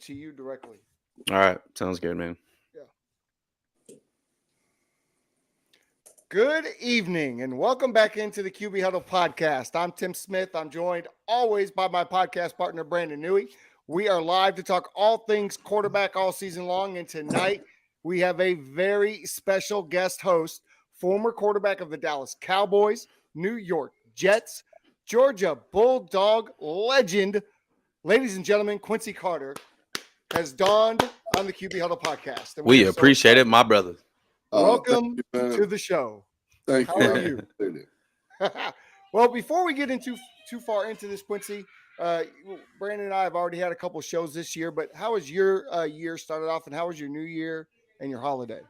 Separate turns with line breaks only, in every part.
to you directly.
All right. Sounds good, man.
Yeah. Good evening and welcome back into the QB Huddle podcast. I'm Tim Smith. I'm joined always by my podcast partner, Brandon Newey. We are live to talk all things quarterback all season long. And tonight we have a very special guest host, former quarterback of the Dallas Cowboys, New York Jets, Georgia Bulldog legend. Ladies and gentlemen, Quincy Carter has dawned on the QB Huddle podcast. And we
We
are so
appreciate it,
excited.
my brother.
Thank
Welcome
you, man.
to the show.
Thank
How
you.
are
I
you?
appreciate
Well, before we get into too far into this, Quincy, Brandon and I have already had a couple shows this year, but how has your year started off, and how was your New Year and your holiday?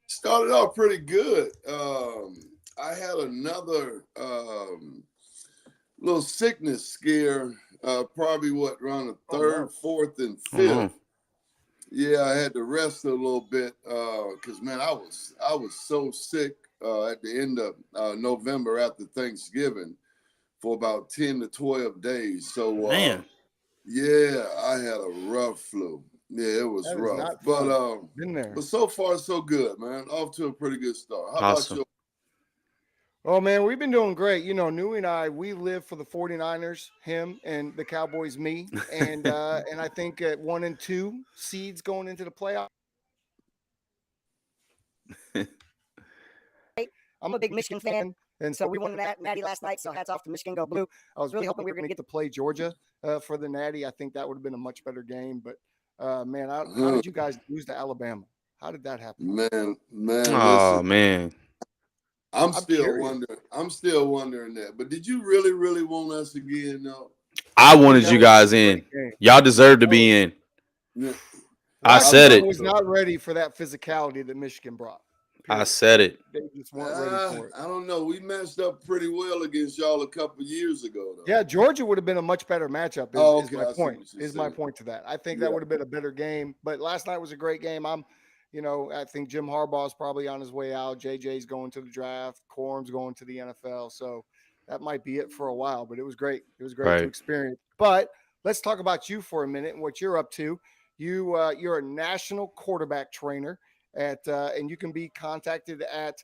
Started off pretty good. I had another little sickness scare, probably around the third, fourth, and
Oh, no.
fifth. Yeah, I had to rest a little bit because man, I was so sick at the end of November after Thanksgiving for about 10 to 12 days. So
Man.
yeah, I had a rough flu. Yeah, it was
That is
rough.
not
But
fun. Been there.
but so far so good, man. Off to a pretty good start. How about
Awesome.
you?
Oh, man, we've been doing great. You know, Newey and I, we live for the 49ers, him, and the Cowboys, me. And I think at 1 and 2 seeds going into the playoff. I'm a big Michigan fan, and so we won the Natty last night. So hats off to Michigan, go blue. I was really hoping we were going to get to play Georgia for the Natty. I think that would have been a much better game. But man, how did you guys lose to Alabama? How did that happen?
Man,
Oh,
listen.
man.
I'm
I'm
still
curious.
wondering. I'm still wondering that. But did you really want us again? No.
I wanted
That
you
was
guys
a
in.
great game.
Y'all deserve to
That was,
be in.
Yeah.
I
I
said
Washington
it.
thought
was
so.
not ready for that physicality that Michigan brought.
I
Period.
said it.
They just weren't ready for it.
I don't know. We matched up pretty well against y'all a couple years ago, though.
Yeah, Georgia would have been a much better matchup.
Oh,
Is
okay.
my
I see
point.
what you're
Is my
saying.
point to that. I think that
Yeah.
would have been a better game. But last night was a great game. I think Jim Harbaugh's probably on his way out. JJ's going to the draft. Corum's going to the NFL. So that might be it for a while. But it was great. It was great to
Right.
experience. But let's talk about you for a minute and what you're up to. You're a national quarterback trainer and you can be contacted at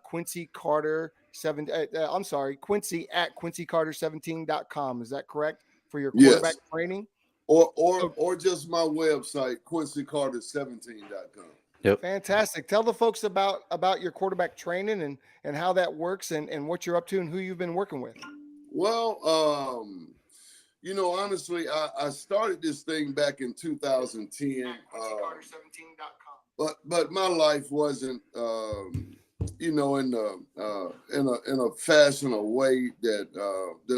Quincy Carter Quincy at QuincyCarter17.com. Is that correct for your quarterback
Yes.
training?
Or
So
just my website, QuincyCarter17.com.
Yep.
fantastic. Tell the folks about your quarterback training and how that works and what you're up to and who you've been working with.
Well, honestly, I started this thing back in 2010. But my life wasn't, in a fashion or way that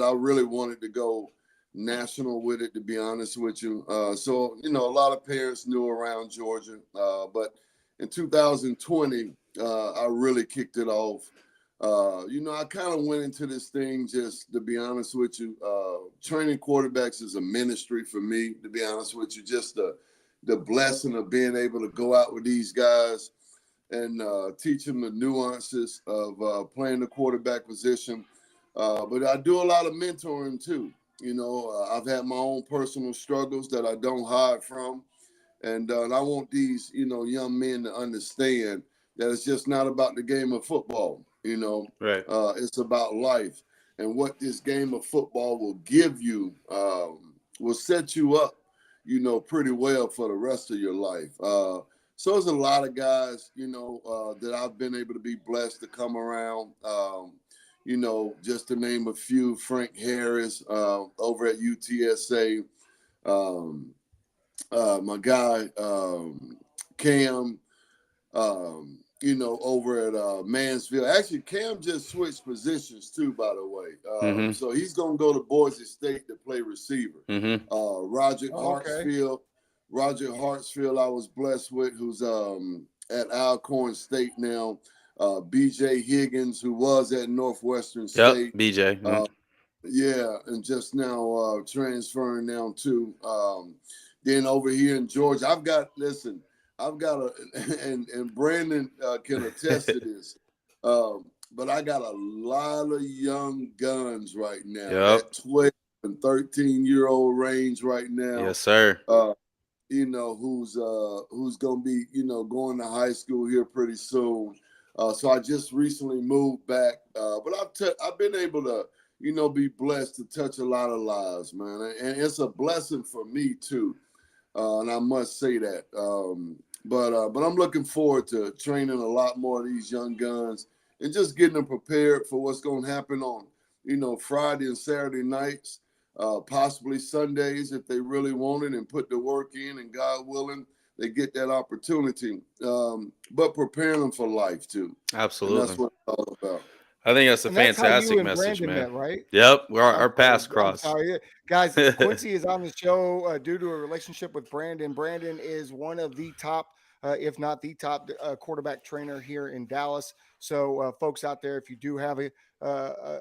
I really wanted to go national with it. To be honest with you, so a lot of parents knew around Georgia, but in 2020, I really kicked it off. I kind of went into this thing just to be honest with you. Training quarterbacks is a ministry for me, to be honest with you. Just the blessing of being able to go out with these guys and teach them the nuances of playing the quarterback position. But I do a lot of mentoring too. I've had my own personal struggles that I don't hide from. And I want these, young men to understand that it's just not about the game of football.
Right.
It's about life. And what this game of football will give you will set you up, pretty well for the rest of your life. So there's a lot of guys, that I've been able to be blessed to come around. Just to name a few: Frank Harris over at UTSA, my guy Cam, over at Mansfield. Actually, Cam just switched positions too, by the way.
Mm-hmm.
So he's gonna go to Boise State to play receiver.
Mm-hmm.
Roger
Oh, okay.
Hartsfield. Roger Hartsfield, I was blessed with, who's at Alcorn State now. BJ Higgins, who was at Northwestern
Yep.
State.
BJ.
Uh, yeah, and just now transferring now to then over here in Georgia. I've got a and Brandon can attest to this. But I got a lot of young guns right now.
Yep.
That 12 and 13-year-old range right now.
Yes, sir.
who's going to be, going to high school here pretty soon. So I just recently moved back, but I've been able to, be blessed to touch a lot of lives, man, and it's a blessing for me too, and I must say that. But I'm looking forward to training a lot more of these young guns and just getting them prepared for what's going to happen on, Friday and Saturday nights, possibly Sundays if they really want it and put the work in, and God willing, they get that opportunity. But preparing them for life too.
Absolutely.
And that's what it's all about.
I think that's a
And that's how you
fantastic
and
message,
Brandon
man.
met, right?
Yep. Our
I'm
paths
sorry. I'm
cross.
sorry. Guys, Quincy is on the show due to a relationship with Brandon. Brandon is one of the top, if not the top, quarterback trainer here in Dallas. So, folks out there, if you do have a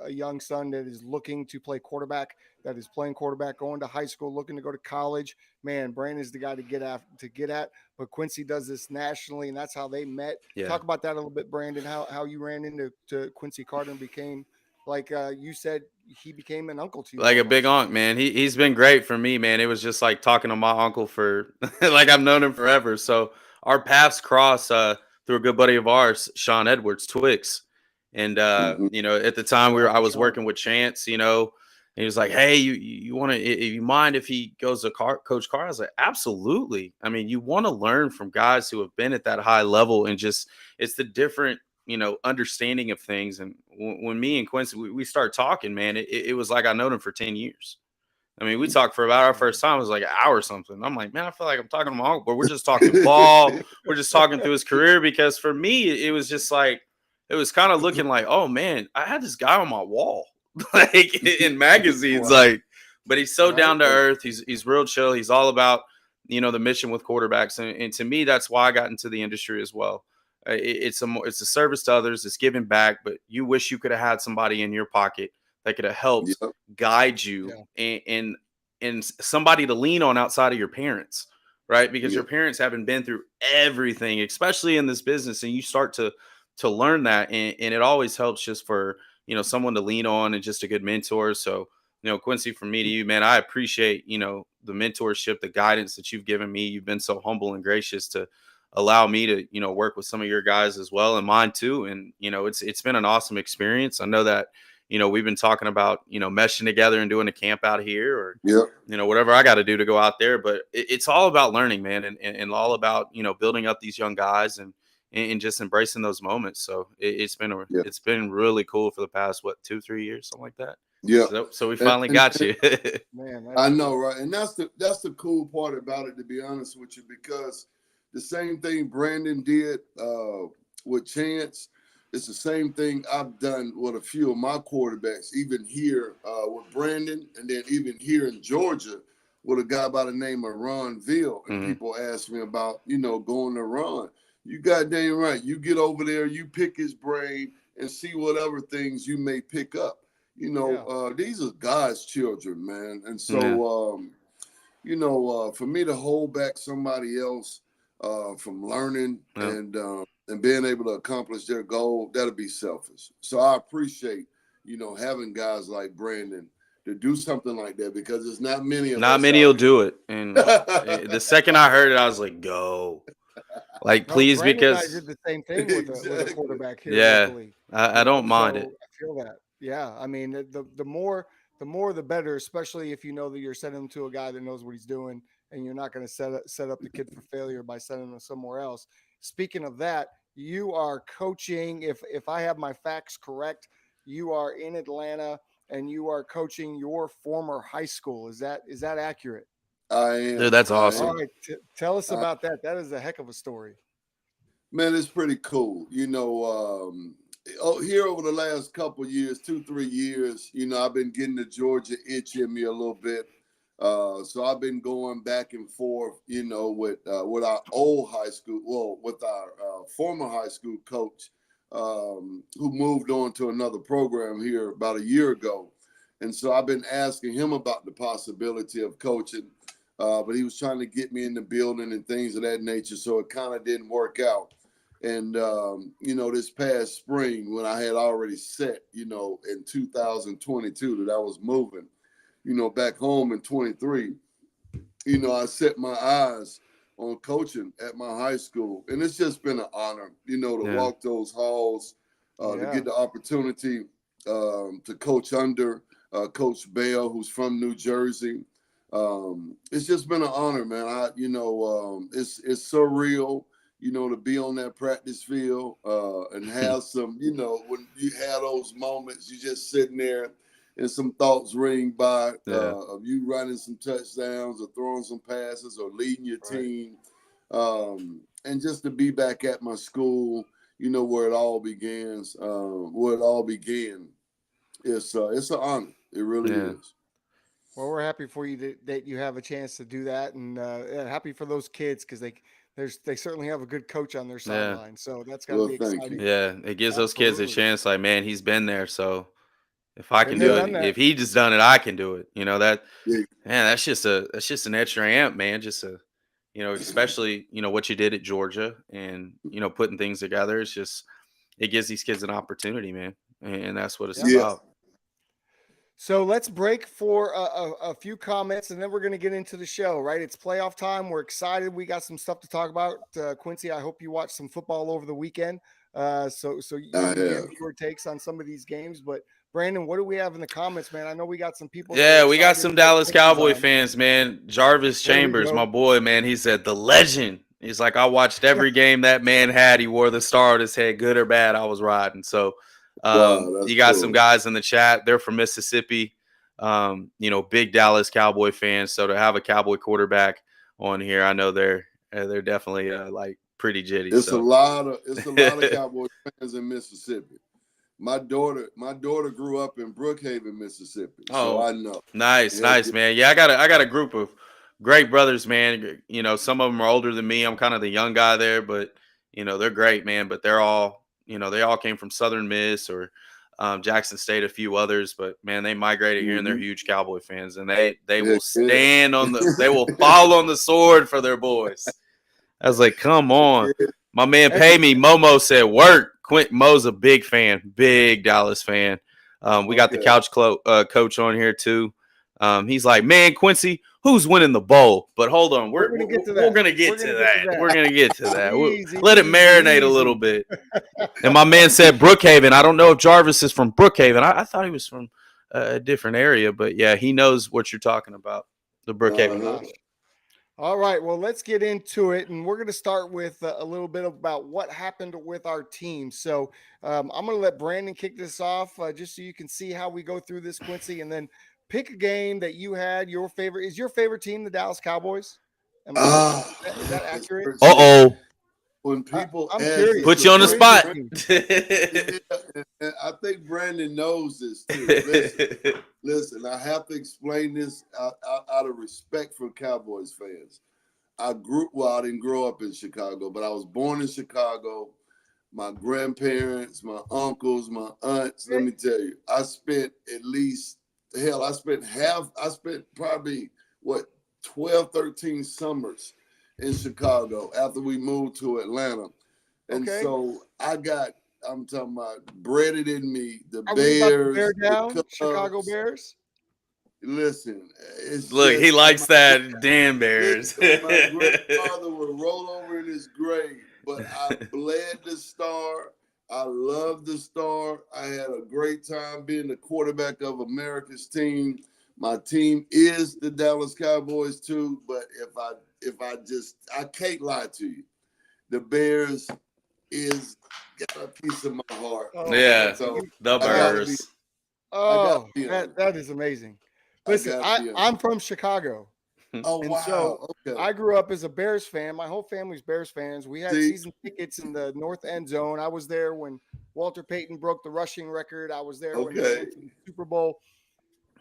young son that is looking to play quarterback, that is playing quarterback, going to high school, looking to go to college, man, Brandon's the guy to get at. But Quincy does this nationally, and that's how they met.
Yeah.
Talk about that a little bit, Brandon. How you ran into Quincy Carter and became, like you said, he became an uncle to you.
Like a
almost.
big unc, man. He's been great for me, man. It was just like talking to my uncle for like I've known him forever. So our paths cross through a good buddy of ours, Sean Edwards, Twix. And
Mhm.
at the time I was
Sean.
working with Chance, and he was like, "Hey, you want to? You mind if he goes to Coach Carr?" I was like, "Absolutely." I mean, you want to learn from guys who have been at that high level, and just it's the different understanding of things. And when me and Quincy we start talking, man, it was like I known him for 10 years. I mean, we talked for about our first time. It was like an hour or something. I'm like, man, I feel like I'm talking to my uncle, but we're just talking ball. We're just talking through his career, because for me, it was just like, it was kind of looking like, oh man, I had this guy on my wall, like in magazines, like, but he's so down to earth. He's real chill. He's all about, the mission with quarterbacks. And to me, that's why I got into the industry as well. It's a service to others. It's giving back, but you wish you could have had somebody in your pocket that could have helped
Yep.
guide you, and somebody to lean on outside of your parents, right? Because your parents haven't been through everything, especially in this business, and you start to learn that, and it always helps just for someone to lean on and just a good mentor. So Quincy, from me to you, man, I appreciate the mentorship, the guidance that you've given me. You've been so humble and gracious to allow me to work with some of your guys as well, and mine too. And it's been an awesome experience. I know that we've been talking about meshing together and doing a camp out here, or whatever I got to do to go out there. But it's all about learning, man, and all about building up these young guys and just embracing those moments. So it's been really cool for the past 2-3 years, something like that.
Yeah.
So we finally got you.
Man,
I know, right? And that's the cool part about it, to be honest with you, because the same thing Brandon did with Chance, it's the same thing I've done with a few of my quarterbacks, even here with Brandon, and then even here in Georgia with a guy by the name of Ron Veal. And people ask me about, going to Ron. You goddamn right. You get over there, you pick his brain and see whatever things you may pick up. These are God's children, man. And so, for me to hold back somebody else from learning and being able to accomplish their goal, that'll be selfish. So I appreciate, having guys like Brandon to do something like that, because there's not many of us.
Not many will do it. And the second I heard it, I was like, go. Like, please,
Brandon and I
because
did the same thing with a quarterback here locally.
I don't mind it.
I feel that. Yeah, I mean, the more the better, especially if you know that you're sending him to a guy that knows what he's doing, and you're not going to set up the kid for failure by sending him somewhere else. Speaking of that, you are coaching. If I have my facts correct, you are in Atlanta and you are coaching your former high school. Is that accurate?
I am.
Dude, that's awesome.
All right, tell us about that. That is a heck of a story.
Man, it's pretty cool. Here over the last couple of years, 2-3 years, I've been getting the Georgia itch in me a little bit. So I've been going back and forth, with our old high school, with our former high school coach, who moved on to another program here about a year ago. And so I've been asking him about the possibility of coaching, but he was trying to get me in the building and things of that nature. So it kind of didn't work out. And, this past spring, when I had already set, in 2022 that I was moving, back home in 23, I set my eyes on coaching at my high school, and it's just been an honor, to
Yeah.
walk those halls, to get the opportunity to coach under Coach Bell, who's from New Jersey. It's just been an honor, man. It's surreal, to be on that practice field and have some, when you have those moments, you just sitting there and some thoughts ring by of you running some touchdowns or throwing some passes or leading your team. And just to be back at my school, where it all begins, where it all began. It's an honor. It really is.
Well, we're happy for you that you have a chance to do that, and happy for those kids because they certainly have a good coach on their sideline. So that's got to be exciting.
Yeah, it gives those kids a chance. Like, man, he's been there, so if I can
Been
do
there,
it,
done that.
if he just done it, I can do it. Man, that's just an extra amp, man. Just especially what you did at Georgia and putting things together. It gives these kids an opportunity, man, and that's what it's about.
So let's break for a few comments, and then we're going to get into the show, right? It's playoff time. We're excited. We got some stuff to talk about. Quincy, I hope you watched some football over the weekend. So you have your takes on some of these games. But, Brandon, what do we have in the comments, man? I know we got some people.
Yeah, we got some Dallas Cowboy fans, man. Jarvis Chambers, my boy, man. He said, the legend. He's like, I watched every game that man had. He wore the star on his head, good or bad. I was riding. So, you got some guys in the chat. They're from Mississippi, big Dallas Cowboy fans. So to have a Cowboy quarterback on here, I know they're definitely like pretty jitty.
It's a lot of Cowboy fans in Mississippi. My daughter grew up in Brookhaven, Mississippi. So I know.
Nice, man. Yeah, I got a group of great brothers, man. Some of them are older than me. I'm kind of the young guy there, but they're great, man. But they're all they all came from Southern Miss or Jackson State, a few others, but man, they migrated here and they're huge Cowboy fans, and they will stand they will fall on the sword for their boys. I was like, come on. My man Pay Me, Momo said, work. Mo's a big fan, big Dallas fan. We got the couch coach on here too. He's like, man, Quincy, who's winning the bowl? But hold on, we're going to get to that. We're going to get to that. Let it marinate a little bit. And my man said Brookhaven. I don't know if Jarvis is from Brookhaven. I thought he was from a different area, but yeah, he knows what you're talking about. The Brookhaven.
All right, well, let's get into it, and we're going to start with a little bit about what happened with our team. So I'm going to let Brandon kick this off just so you can see how we go through this, Quincy, and then pick a game that you had your favorite. Is your favorite team the Dallas Cowboys? Is that accurate?
Uh-oh.
When people
put you on the spot.
I think Brandon knows this too. Listen, I have to explain this out of respect for Cowboys fans. I didn't grow up in Chicago, but I was born in Chicago. My grandparents, my uncles, my aunts, let me tell you, I spent probably 12, 13 summers in Chicago after we moved to Atlanta. And so I'm talking about breaded in me, the Bears,
bear down, the Chicago Bears.
Listen,
he likes that damn Bears.
Listen, my grandfather would roll over in his grave, but I bled the star. I loved the star. I had a great time being the quarterback of America's team. My team is the Dallas Cowboys too, but I can't lie to you. The Bears is got a piece of my heart.
So the Bears.
That is amazing. Listen, I'm from Chicago.
Oh, wow.
So I grew up as a Bears fan. My whole family's Bears fans. We had season tickets in the north end zone. I was there when Walter Payton broke the rushing record. I was there when they went to the Super Bowl.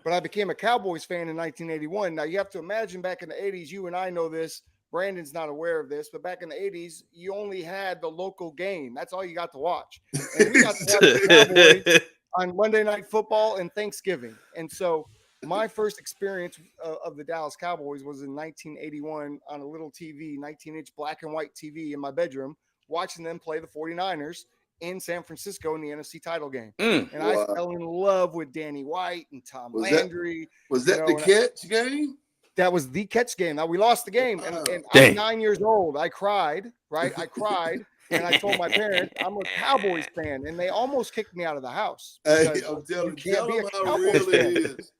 But I became a Cowboys fan in 1981. Now, you have to imagine back in the 80s, you and I know this. Brandon's not aware of this, but back in the 80s, you only had the local game. That's all you got to watch. And we got to watch the Cowboys on Monday Night Football and Thanksgiving. And so my first experience of the Dallas Cowboys was in 1981 on a little TV, 19-inch black and white TV in my bedroom, watching them play the 49ers in San Francisco in the NFC title game. And I fell in love with Danny White and Tom Landry.
Was that the catch game?
That was the catch game. Now we lost the game, and I'm
Dang.
9 years old. I cried, right? I cried, and I told my parents I'm a Cowboys fan, and they almost kicked me out of the house
Hey,
because
I'm
you
telling,
can't
tell
be a
them how
Cowboys
real it
fan.
is.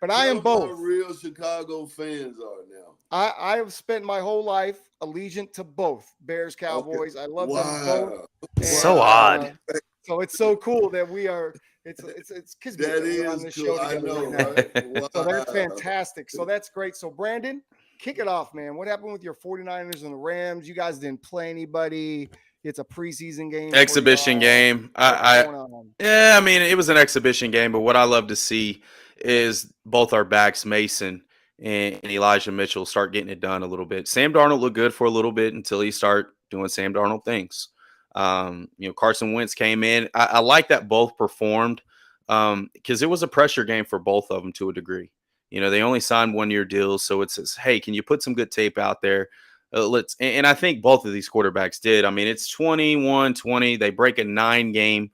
But I am
Tell them how
both.
real Chicago fans are now.
I have spent my whole life allegiant to both Bears,
Okay.
Cowboys. I love them both.
Wow.
So
And,
odd.
So it's so cool that we are. It's kismet
That
that we're on
is
this
cool.
show
I
together
know,
right now.
right?
So that's
Wow.
fantastic. So that's great. So Brandon, kick it off, man. What happened with your 49ers and the Rams? You guys didn't play anybody. It's a preseason game.
Exhibition game.
What's going on?
Yeah, I mean, it was an exhibition game, but what I love to see is both our backs, Mason and Elijah Mitchell, start getting it done a little bit. Sam Darnold looked good for a little bit until he start doing Sam Darnold things. Carson Wentz came in. I like that both performed because it was a pressure game for both of them to a degree. They only signed 1-year deals, so it says, hey, can you put some good tape out there? And I think both of these quarterbacks did. I mean, it's 21-20. They break a 9-game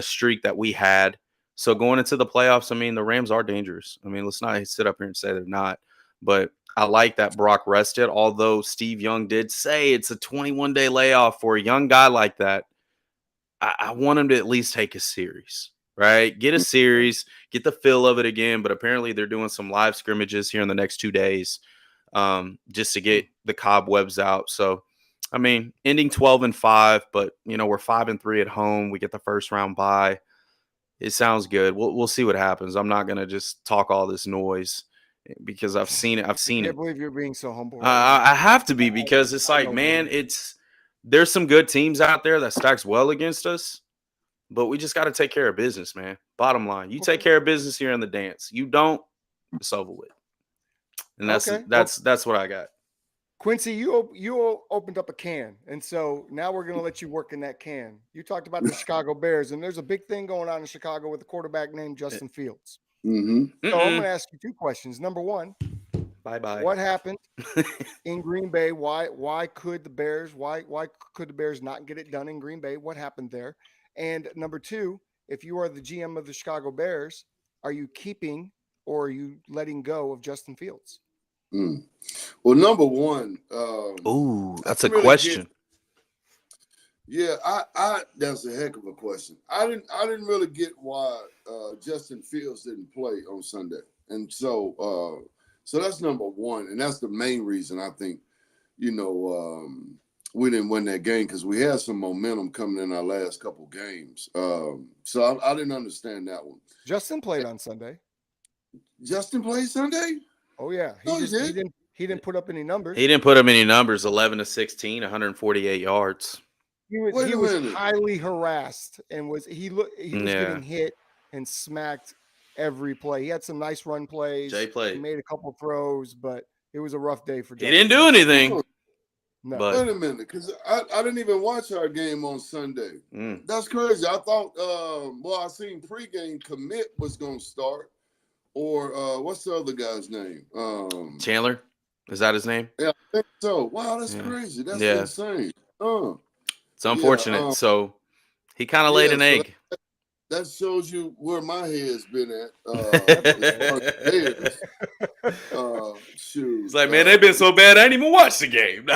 streak that we had. So going into the playoffs, I mean, the Rams are dangerous. I mean, let's not sit up here and say they're not. But I like that Brock rested, although Steve Young did say it's a 21-day layoff for a young guy like that. I want him to at least take a series, right? Get a series, get the feel of it again. But apparently they're doing some live scrimmages here in the next 2 days just to get the cobwebs out. So, I mean, ending 12-5, but, we're 5-3 at home. We get the first round bye. It sounds good. We'll see what happens. I'm not going to just talk all this noise because I've seen it.
I can't believe you're being so humble.
I have to be because it's like, man, there's some good teams out there that stacks well against us, but we just got to take care of business, man. Bottom line, you take care of business here in the dance. You don't, it's over with. And that's what I got.
Quincy, you opened up a can, and so now we're going to let you work in that can. You talked about the Chicago Bears, and there's a big thing going on in Chicago with a quarterback named Justin Fields.
Mm-hmm.
So I'm going to ask you 2 questions. Number 1,
bye.
What happened in Green Bay? Why could the Bears not get it done in Green Bay? What happened there? And number 2, if you are the GM of the Chicago Bears, are you keeping or are you letting go of Justin Fields?
Well, number 1,
that's a question.
That's a heck of a question. I didn't really get why Justin Fields didn't play on Sunday, and so that's number 1, and that's the main reason I think we didn't win that game because we had some momentum coming in our last couple games. So I didn't understand that one.
Justin played on Sunday.
Justin played Sunday?
Oh yeah, he didn't put up any numbers.
He didn't put up any numbers. 11-16, 148 yards.
He was highly harassed and was getting hit and smacked every play. He had some nice run plays.
Jay played.
He made a couple throws, but it was a rough day for Justin.
He didn't do anything.
No.
But wait a minute, because I didn't even watch our game on Sunday. That's crazy. I thought, I seen pregame commit was going to start. Or what's the other guy's name?
Chandler? Is that his name?
Yeah, I think so. Wow, that's crazy. That's insane.
It's unfortunate. So he kind of laid an egg.
That shows you where my head's been at. Shoot.
It's like, man, they've been so bad, I didn't even watch the game.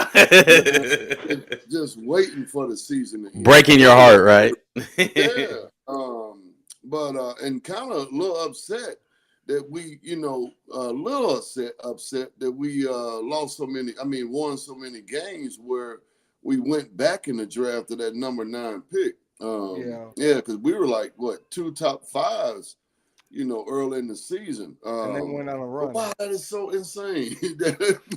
Just waiting for the season to end.
Breaking your heart, right?
Yeah. And kind of a little upset that we, upset that we won so many games where we went back in the draft to that number 9 pick. Because we were like, 2 top 5s, early in the season.
And then went on a run.
Wow, that is so insane.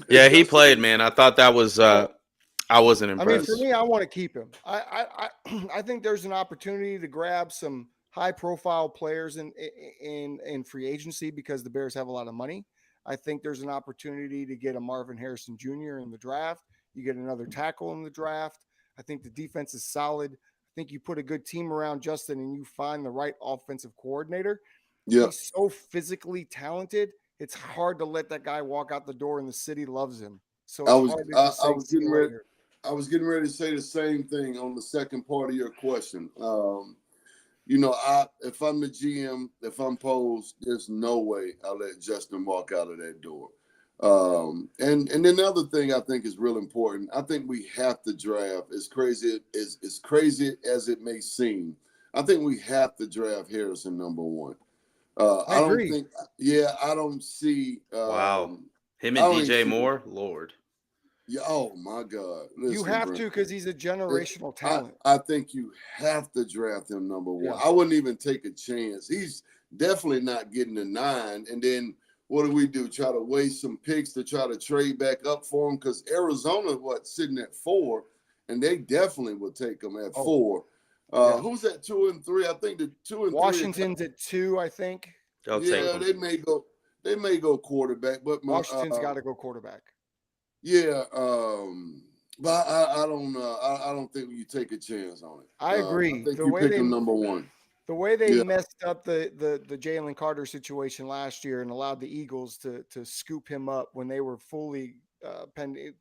Yeah, he played, man. I thought that was I wasn't impressed.
I mean, for me, I want to keep him. I think there's an opportunity to grab some high-profile players in free agency because the Bears have a lot of money. I think there's an opportunity to get a Marvin Harrison Jr. in the draft. You get another tackle in the draft. I think the defense is solid. I think you put a good team around Justin and you find the right offensive coordinator. Yeah. He's so physically talented. It's hard to let that guy walk out the door and the city loves him. So
I was getting ready to say the same thing on the second part of your question. If I'm the GM, if I'm posed, there's no way I'll let Justin walk out of that door. And then the other thing I think is real important. I think we have to draft as crazy as it may seem. I think we have to draft Harrison number one.
I
I don't
agree.
think. Yeah, I don't see.
Wow. Him
I
and
don't even
DJ
see.
Moore, Lord.
Yeah. Oh my God.
You
Listen,
have
Brent.
to because he's a generational talent.
I think you have to draft him number one.
Yeah.
I wouldn't even take a chance. He's definitely not getting a 9. And then what do? Try to waste some picks to try to trade back up for him? Because Arizona, sitting at 4, and they definitely would take him at 4.
Yeah.
Who's at 2 and 3? I think the 2 and 3.
Washington's at 2, I think.
I'll take
Yeah,
him.
they may go quarterback, but
Washington's got to go quarterback.
yeah. But I don't I don't think you take a chance on it.
I agree.
I think
The
you
way
pick
they
him number one.
The way they
Yeah.
messed up the Jalen Carter situation last year and allowed the Eagles to scoop him up when they were fully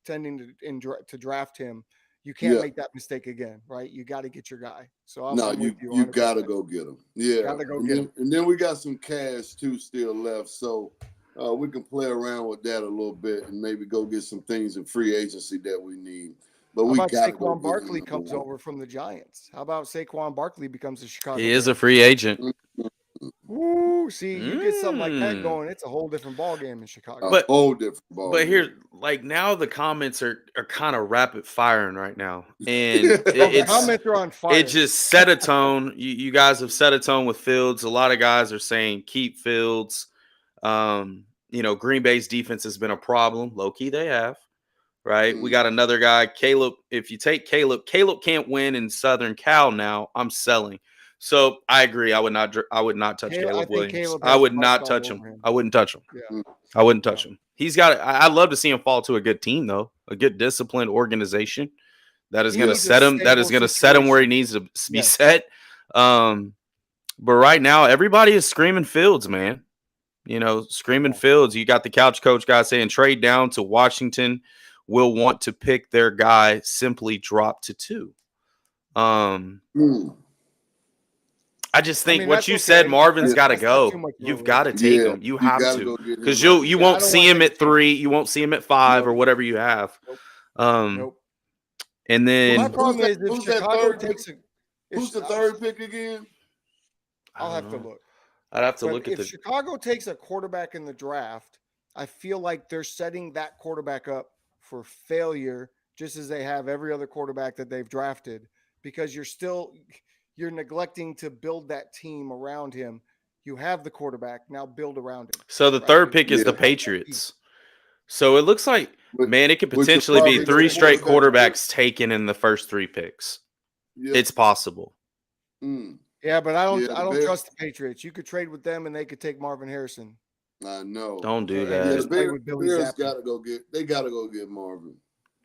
tending to draft him, you can't
Yeah.
make that mistake again, right? You got to get your guy. So
No,
I'm with you.
you
100%.
gotta go get him. Yeah.
Gotta go
and
get
then,
him.
And then we got some cash too still left. So we can play around with that a little bit and maybe go get some things in free agency that we need. But
How
we
about
gotta go
Saquon
get
Barkley
him number
comes
one.
over from the Giants? How about Saquon Barkley becomes a Chicago
He is
Bear?
a free agent.
Ooh, see, you get something like that
Mm.
going, it's a whole different ball game in Chicago.
A
But-
whole different ball.
But here,
game.
like now, the comments are kind of rapid firing right now, and
The
it's
comments are on fire.
it just set a tone. You guys have set a tone with Fields. A lot of guys are saying keep Fields. Green Bay's defense has been a problem. Low key, they have. Right. We got another guy, Caleb. If you take Caleb can't win in Southern Cal now. I'm selling. So I agree. I would not touch
I
Caleb
think
Williams.
Caleb
I
has
would
rust
not
all
touch
over
him.
him.
I wouldn't touch him.
Yeah.
I wouldn't touch him. He's got. I'd love to see him fall to a good team though, a good disciplined organization that is
He
going to
needs a
set him. That is
stable
going to set him where he
situation.
needs to be
Yes.
set. But right now, everybody is screaming Fields, man. Screaming Fields. You got the couch coach guy saying trade down to Washington. Will want to pick their guy. Simply drop to 2. I just think what
that's
you said,
okay.
Marvin's got to
That's not too
go.
much of a
You've
risk.
got to take
Yeah,
him. You
you
have
gotta
to,
go get him
because
right
you
Yeah, I
won't
don't
see
wanna
him
make
at
a chance.
3. You won't see him at 5 or
Nope.
whatever you have.
Nope.
And
My
then
problem is if
who's that
Chicago
third
takes a
Who's the third pick again?
I'll
I
have to
don't know.
look.
I'd have to
But
look at
if
the.
Chicago takes a quarterback in the draft, I feel like they're setting that quarterback up for failure, just as they have every other quarterback that they've drafted, because you're neglecting to build that team around him. You have the quarterback, now build around him.
So the
right?
third
You
pick is
Yeah.
the
have that piece.
Patriots. So it looks like,
Which-
man, it could
which is
potentially be
probably
3
the
straight
quarterback
quarterbacks taken in the first 3 picks.
Yeah.
It's possible.
Yeah, but I don't
Yeah, the
I don't
Bears-
trust the Patriots. You could trade with them and they could take Marvin Harrison.
I know.
Don't do
And
Yeah,
that.
the
just play
Bears,
with Billy
Bears
Zappi.
gotta go get Marvin.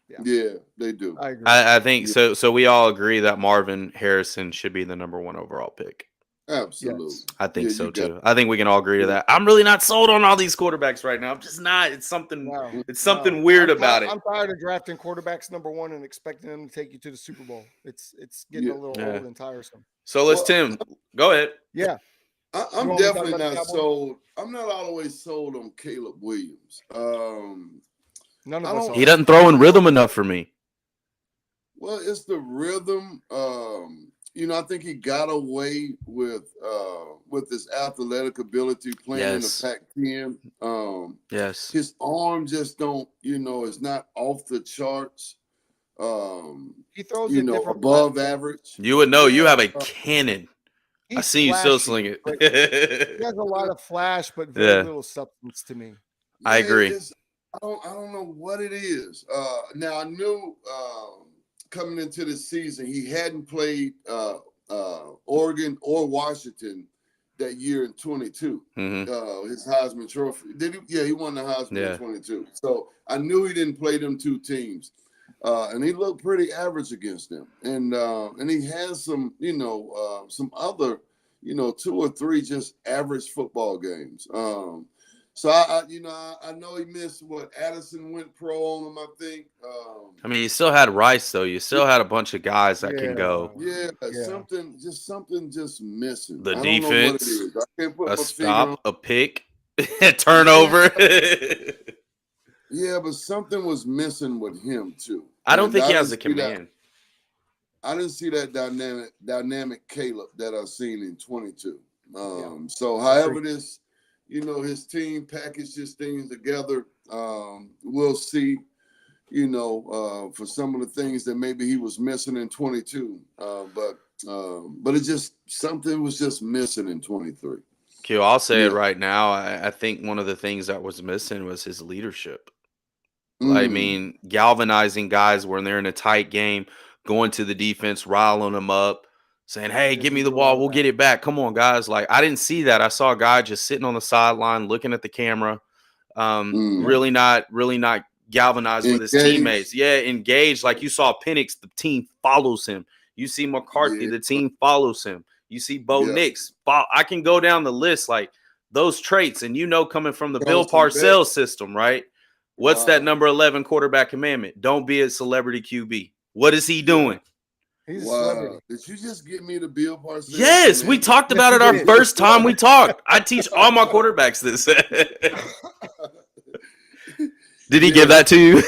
Yeah.
Yeah, they do.
I agree.
I think
Yeah.
so. So we all agree that Marvin Harrison should be the number 1 overall pick.
Absolutely.
Yes.
I think
Yeah,
so
you got
too. I think we can all agree to that. I'm really not sold on all these quarterbacks right now. I'm just not. It's something.
No,
It's something
no.
weird
I'm
about
ti-
it.
I'm tired of drafting quarterbacks number 1 and expecting them to take you to the Super Bowl. It's getting
Yeah.
a little
Yeah.
old and tiresome.
So let's
Well,
Tim. Go ahead.
Yeah.
I'm
You want me to talk
definitely
about the
not
Cowboys?
sold. I'm not always sold on Caleb Williams.
None of
I
us
don't-
are.
He doesn't throw in rhythm enough for me.
Well, it's the rhythm. I think he got away with his athletic ability playing
Yes.
in the Pac-10.
Yes.
His arm just don't, is not off the charts.
He throws it different
Above
platforms.
average.
You would know. You have a
Yeah.
cannon. I
He's
see you still
flashy,
sling
but he
it.
has a lot of flash, but very
Yeah.
little substance to me.
I agree.
I don't know what it is. Now I knew coming into the season he hadn't played Oregon or Washington that year in 22.
Mhm.
His Heisman Trophy. Did he? Yeah, he won the Heisman
Yeah.
in 22. So I knew he didn't play them 2 teams. And he looked pretty average against them. And he has some, some other, 2 or 3 just average football games. So I know he missed Addison went pro on him, I think.
I mean, you still had Rice though. You still had a bunch of guys that can
Yeah.
go.
Yeah,
Yeah.
something just missing.
The
I don't know what it
defense,
is. I can't put my
A
finger on
stop, a pick, a turnover.
Yeah, but something was missing with him too.
I don't
And
think he has
didn't
the
see that-
command.
I didn't see that dynamic Caleb that I've seen in 22. So however this, his team packaged his things together, we'll see, for some of the things that maybe he was missing in 22. But it just, something was just missing in 23.
Q, I'll say it
Yeah.
right now. I think one of the things that was missing was his leadership. I
Mm,
mean, galvanizing guys when they're in a tight game, going to the defense, riling them up, saying, "Hey, give me the ball, we'll get it back. Come on, guys!" Like I didn't see that. I saw a guy just sitting on the sideline, looking at the camera, really not galvanized with his
Engaged.
teammates. Yeah, engaged. Like you saw Penix, the team follows him. You see McCarthy,
Yeah.
the team follows him. You see Bo
Yeah.
Nix. I can go down the list like those traits, and coming from the Bill
Carlson
Parcells system, right? What's that
Wow.
number 11 quarterback commandment? Don't be a celebrity QB. What is he doing?
He's a
Wow.
celebrity.
Did you just give me the Bill Parcells?
Yes, we
command?
talked
Yes,
about
you
it our
did.
first time we talked. I teach all my quarterbacks this. Did he give that to you?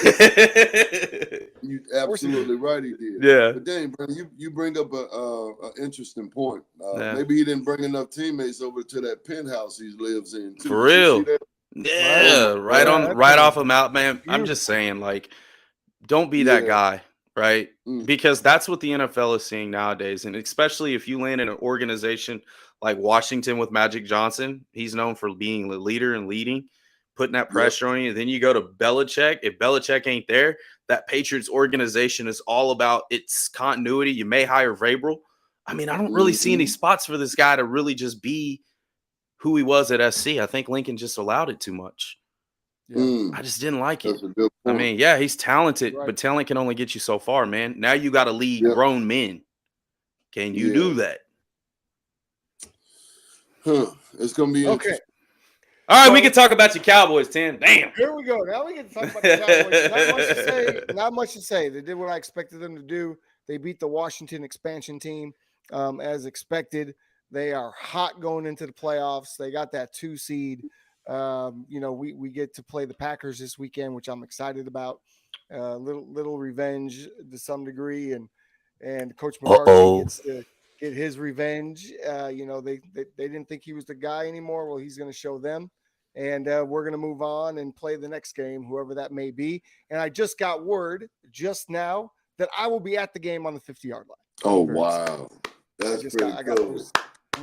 You absolutely right, he did.
Yeah.
But dang, bro, you bring up a interesting point.
Yeah.
Maybe he didn't bring enough teammates over to that penthouse he lives in. Too.
For
Did you
real.
see that?
Yeah, right
that's
off of Mount, man. I'm just saying, like, don't be that
Yeah.
guy, right?
Mm.
Because that's what the NFL is seeing nowadays. And especially if you land in an organization like Washington with Magic Johnson, he's known for being the leader and leading, putting that pressure on you. Then you go to Belichick. If Belichick ain't there, that Patriots organization is all about its continuity. You may hire Vrabel. I mean, I don't really see any spots for this guy to really just be who he was at SC. I think Lincoln just allowed it too much.
Yeah.
I just didn't like it.
That's a good
I
point.
mean, yeah, he's talented,
Right.
but talent can only get you so far, man. Now you got to lead
Yep.
grown men. Can you do that?
It's gonna be
Okay.
interesting.
All right, we
So-
can talk about your Cowboys, Tim. Damn.
Here we go. Now we can talk about the Cowboys. Not much to say. Not much to say. They did what I expected them to do. They beat the Washington expansion team as expected. They are hot going into the playoffs. They got that 2 seed. We get to play the Packers this weekend, which I'm excited about. Little revenge to some degree, and Coach McCarthy gets to get his revenge. They didn't think he was the guy anymore. Well, he's going to show them. And we're going to move on and play the next game, whoever that may be. And I just got word just now that I will be at the game on the 50-yard line.
Oh
Very
wow, that's pretty cool.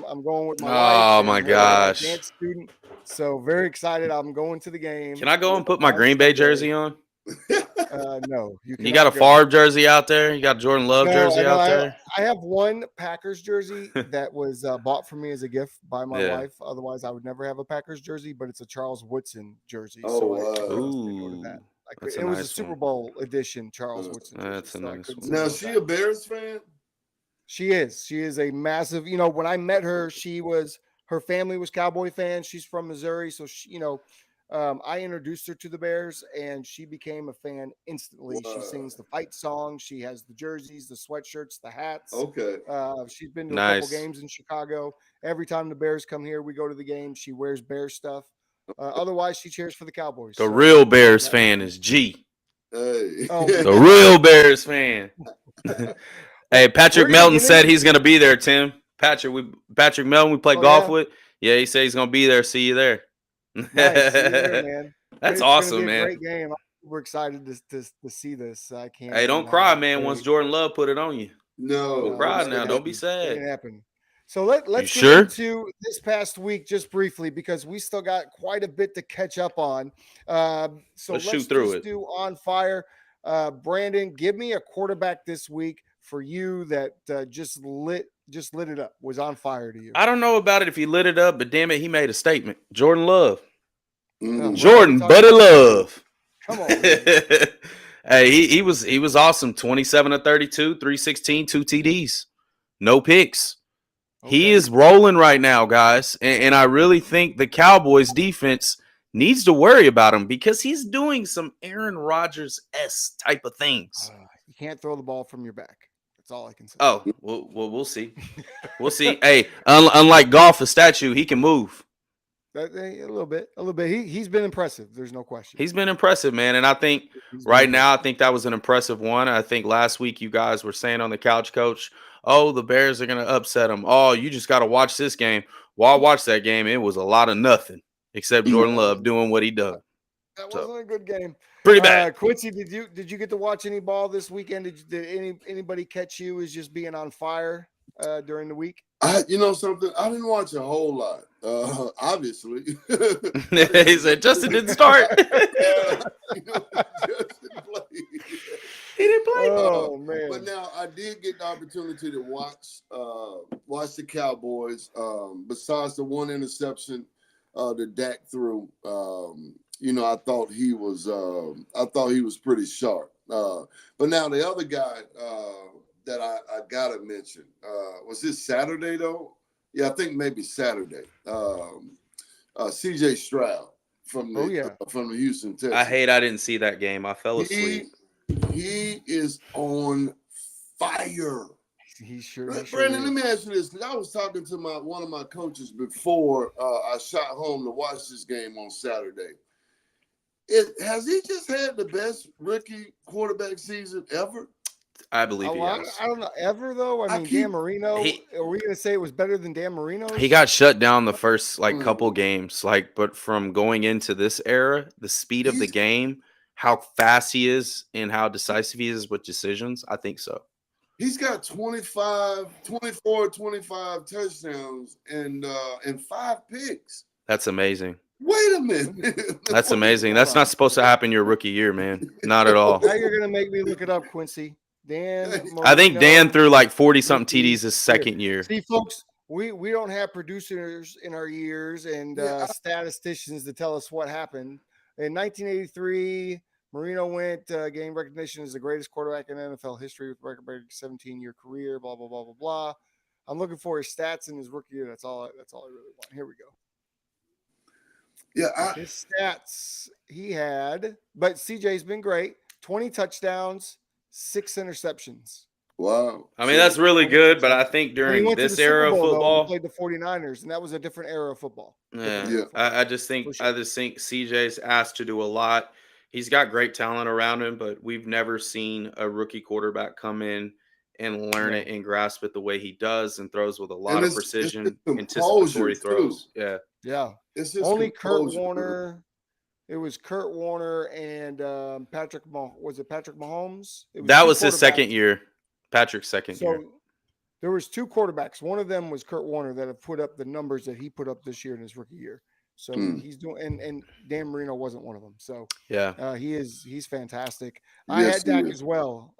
I'm going with my
Oh,
wife.
my
and we're
gosh.
a dance student. So very excited. I'm going to the game.
Can I go and put my
on
Green Bay
Sunday.
jersey on?
No, you
You got a
cannot go.
Favre jersey out there? You got a Jordan Love
No,
jersey
I know.
out there?
I have one Packers jersey that was bought for me as a gift by my
Yeah.
wife. Otherwise, I would never have a Packers jersey, but it's a Charles Woodson jersey.
Oh,
so
wow.
I chose to go to
Ooh,
that.
that's
It
a
was a
nice
Super
one.
Bowl edition Charles
Uh,
Woodson jersey.
that's a
so I
nice
couldn't
one.
say
Now
no
is
to
she
that.
a Bears fan?
She is. She is a massive, when I met her, her family was Cowboy fans. She's from Missouri. So, I introduced her to the Bears and she became a fan instantly.
Wow.
She sings the fight song. She has the jerseys, the sweatshirts, the hats.
Okay.
She's been to a
Nice.
couple games in Chicago. Every time the Bears come here, we go to the game. She wears Bear stuff. Otherwise, she cheers for the Cowboys.
The
So,
real Bears fan is G.
Hey.
Oh,
The real Bears fan. Hey, Patrick
We're gonna
Melton
get
said
into-
he's going to be there, Tim. Patrick Melton, we play
Oh,
golf
yeah?
with. Yeah, he said he's going to be there. See you there.
Nice. See you there, man.
That's
It's
awesome,
gonna be a
man.
great game. We're excited to see this. I can't.
Hey, don't cry, man, once Jordan Love put it on you.
No.
Don't cry
it's
now.
gonna
don't be
happen.
It
sad.
can happen. So let's get
sure?
into this past week just briefly because we still got quite a bit to catch up on. So
Let's shoot through it.
do on fire. Brandon, give me a quarterback this week for you that just lit it up, was on fire to you.
I don't know about it if he lit it up, but damn it, he made a statement. Jordan Love.
Mm.
Jordan,
talking
Buddy
about-
Love.
Come on, man.
Hey, he was awesome. 27 of 32, 316, 2 TDs. No picks. He
Okay.
is rolling right now, guys. And I really think the Cowboys defense needs to worry about him because he's doing some Aaron Rodgers-esque type of things.
You can't throw the ball from your back. That's all I can say.
Oh, we'll see. We'll see. Hey, unlike golf, a statue, he can move.
A little bit. He's been impressive. There's no question.
He's been impressive, man. And I think right now, I think that was an impressive one. I think last week you guys were saying on the couch, Coach, oh, the Bears are going to upset them. Oh, you just got to watch this game. Well, I watched that game. It was a lot of nothing except Jordan Love doing what he does.
That wasn't a good game.
Pretty bad.
Quincy, did you get to watch any ball this weekend? Did anybody catch you as just being on fire during the week?
You know something? I didn't watch a whole lot. Obviously.
He said Justin didn't start.
Justin played.
He didn't play.
Oh man!
But now I did get the opportunity to watch the Cowboys. Besides the one interception that Dak threw, I thought he was pretty sharp. But now the other guy that I gotta mention was this Saturday though. Yeah, I think maybe Saturday. C.J. Stroud from the Houston Texans.
I didn't see that game. I fell asleep.
He is on fire.
He sure
Brandon, let me ask you this, because I was talking to one of my coaches before I shot home to watch this game on Saturday. Has he just had the best rookie quarterback season ever?
I believe he has.
I don't know. Ever, though? I mean, Dan Marino, are we going to say it was better than Dan Marino?
He got shut down the first, couple games. But from going into this era, the speed of the game, how fast he is and how decisive he is with decisions, I think so.
He's got 24, 25 touchdowns and 5 picks.
That's amazing.
Wait a minute.
That's amazing. That's not supposed to happen your rookie year, man. Not at all.
Now you're going to make me look it up, Quincy. Dan Marino,
I think Dan threw 40-something TDs his second year.
See, folks, we don't have producers in our ears and statisticians to tell us what happened. In 1983, Marino went gained recognition as the greatest quarterback in NFL history with a record-breaking 17-year career, blah, blah, blah, blah, blah. I'm looking for his stats in his rookie year. That's all I really want. Here we go.
Yeah,
his stats he had, but CJ's been great. 20 touchdowns, 6 interceptions.
Wow.
I mean, that's really good, but I think during this era of football,
he played the 49ers, and that was a different era of football.
Yeah. I just think CJ's asked to do a lot. He's got great talent around him, but we've never seen a rookie quarterback come in and learn it and grasp it the way he does and throws with a lot of precision, anticipatory throws.
Too.
Yeah.
It's just
only Kurt Warner. It was Kurt Warner and Patrick Mahomes?
That was his second year. Patrick's second year.
There was 2 quarterbacks. One of them was Kurt Warner that have put up the numbers that he put up this year in his rookie year. So he's doing, and Dan Marino wasn't one of them. So he's fantastic. I had Dak as well.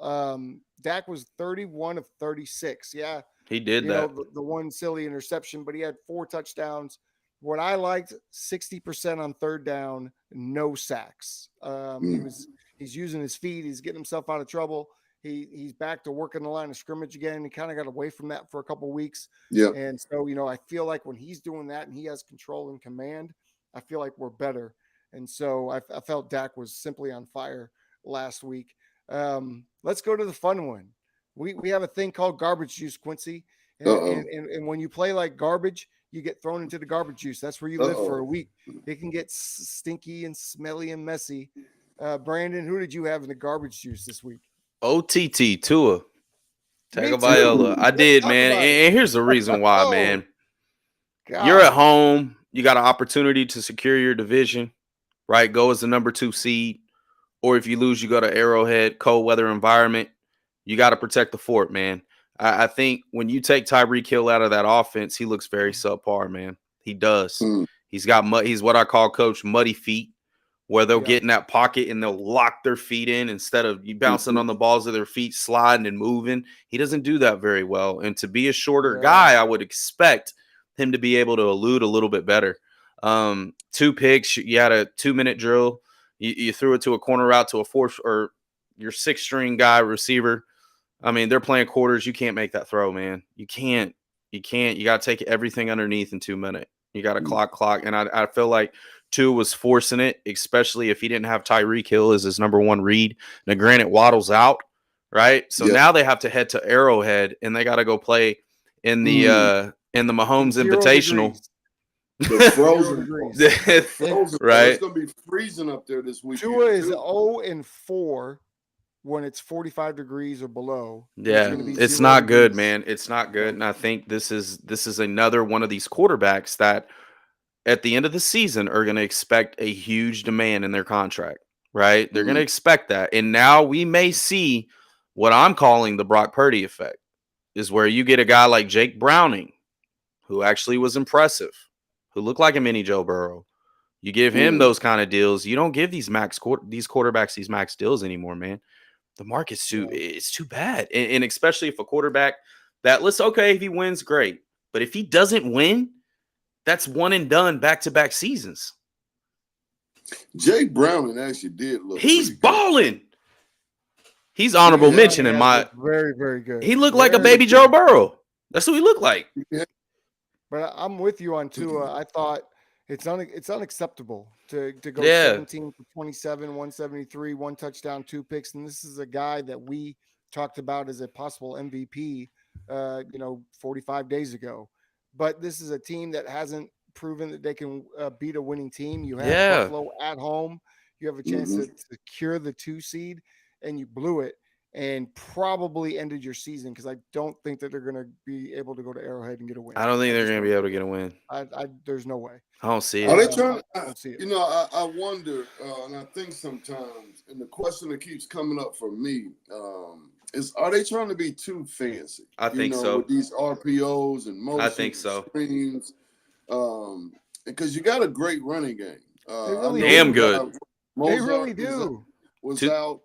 Dak was 31 of 36. Yeah,
he did that.
The one silly interception, but he had 4 touchdowns. What I liked, 60% on third down, no sacks. He's using his feet. He's getting himself out of trouble. He's back to working the line of scrimmage again. He kind of got away from that for a couple of weeks.
Yeah.
And so, I feel like when he's doing that and he has control and command, I feel like we're better. And so I felt Dak was simply on fire last week. Let's go to the fun one. We have a thing called garbage juice, Quincy. And when you play like garbage, you get thrown into the garbage juice. That's where you live for a week. It can get stinky and smelly and messy. Brandon, who did you have in the garbage juice this week?
OTT Tua Tagovailoa. I did, man. And here's the reason why, man. God. You're at home. You got an opportunity to secure your division, right? Go as the number 2 seed. Or if you lose, you go to Arrowhead, cold weather environment. You got to protect the fort, man. I think when you take Tyreek Hill out of that offense, he looks very subpar, man. He does. He's got he's what I call Coach muddy feet, where they'll get in that pocket and they'll lock their feet in instead of you bouncing on the balls of their feet, sliding and moving. He doesn't do that very well. And to be a shorter guy, I would expect him to be able to elude a little bit better. 2 picks. You had a 2-minute drill. You threw it to a corner route to a 4th or your 6th-string guy receiver. I mean, they're playing quarters. You can't make that throw, man. You can't. You got to take everything underneath in 2 minutes. You got to clock. And I feel like Tua was forcing it, especially if he didn't have Tyreek Hill as his number 1 read. Now, granted, Waddle's out, right? So now they have to head to Arrowhead, and they got to go play in the Mahomes Invitational.
The frozen
0
part.
degrees.
The frozen part.
Right.
It's gonna be freezing up there this weekend.
Tua is
too.
0-4 when it's 45 degrees or below. It's
Yeah,
going to be
it's
0
not good,
degrees.
man. It's not good.
So,
And I think this is another one of these quarterbacks that at the end of the season are going to expect a huge demand in their contract, right? They're going to expect that. And now we may see what I'm calling the Brock Purdy effect, is where you get a guy like Jake Browning, who actually was impressive, who looked like a mini Joe Burrow. You give him those kind of deals. You don't give these quarterbacks these max deals anymore, man. The market's it's too bad. And especially if a quarterback that, let's okay, if he wins, great. But if he doesn't win, that's one and done back-to-back seasons.
Jake Browning actually did look.
He's
pretty good.
balling. He's honorable
Yeah,
mention in
Browning
my.
has looked very, very good.
He looked like a
Very
baby
good.
Joe Burrow. That's what he looked like.
But I'm with you on Tua. I thought it's unacceptable to go
Yeah.
17 for 27, 173, one touchdown, 2 picks. And this is a guy that we talked about as a possible MVP, 45 days ago. But this is a team that hasn't proven that they can beat a winning team. You have
Yeah.
Buffalo at home. You have a chance to secure the 2 seed, and you blew it and probably ended your season because I don't think that they're going to be able to go to Arrowhead and get a win.
I don't think they're going to be able to get a win.
There's no way.
I don't see
Are
it.
they trying?
I don't see it.
I wonder, and I think sometimes, and the question that keeps coming up for me is: are they trying to be too fancy?
I think so.
With these RPOs and motions,
I think so.
Screens, because you got a great running game.
They really
Damn good.
They really do.
Was out,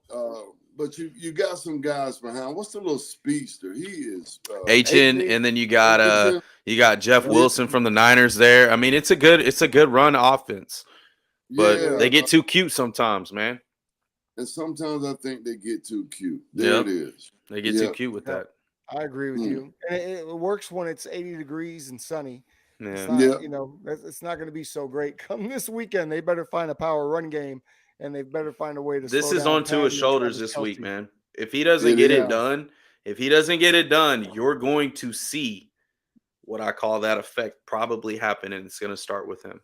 but you got some guys behind. What's the little speedster? He is
HN, and then you got Jeff Wilson from the Niners there. I mean, it's a good run offense. But they get too cute sometimes, man.
And sometimes I think they get too cute. There it is.
They get too cute with that.
I agree with you. And it works when it's 80 degrees and sunny.
Yeah.
It's not going to be so great. Come this weekend, they better find a power run game, and they better find a way to.
This
slow
is
down
on Tua's shoulders this week, man. If he doesn't get it done, you're going to see what I call that effect probably happen, and it's going to start with him.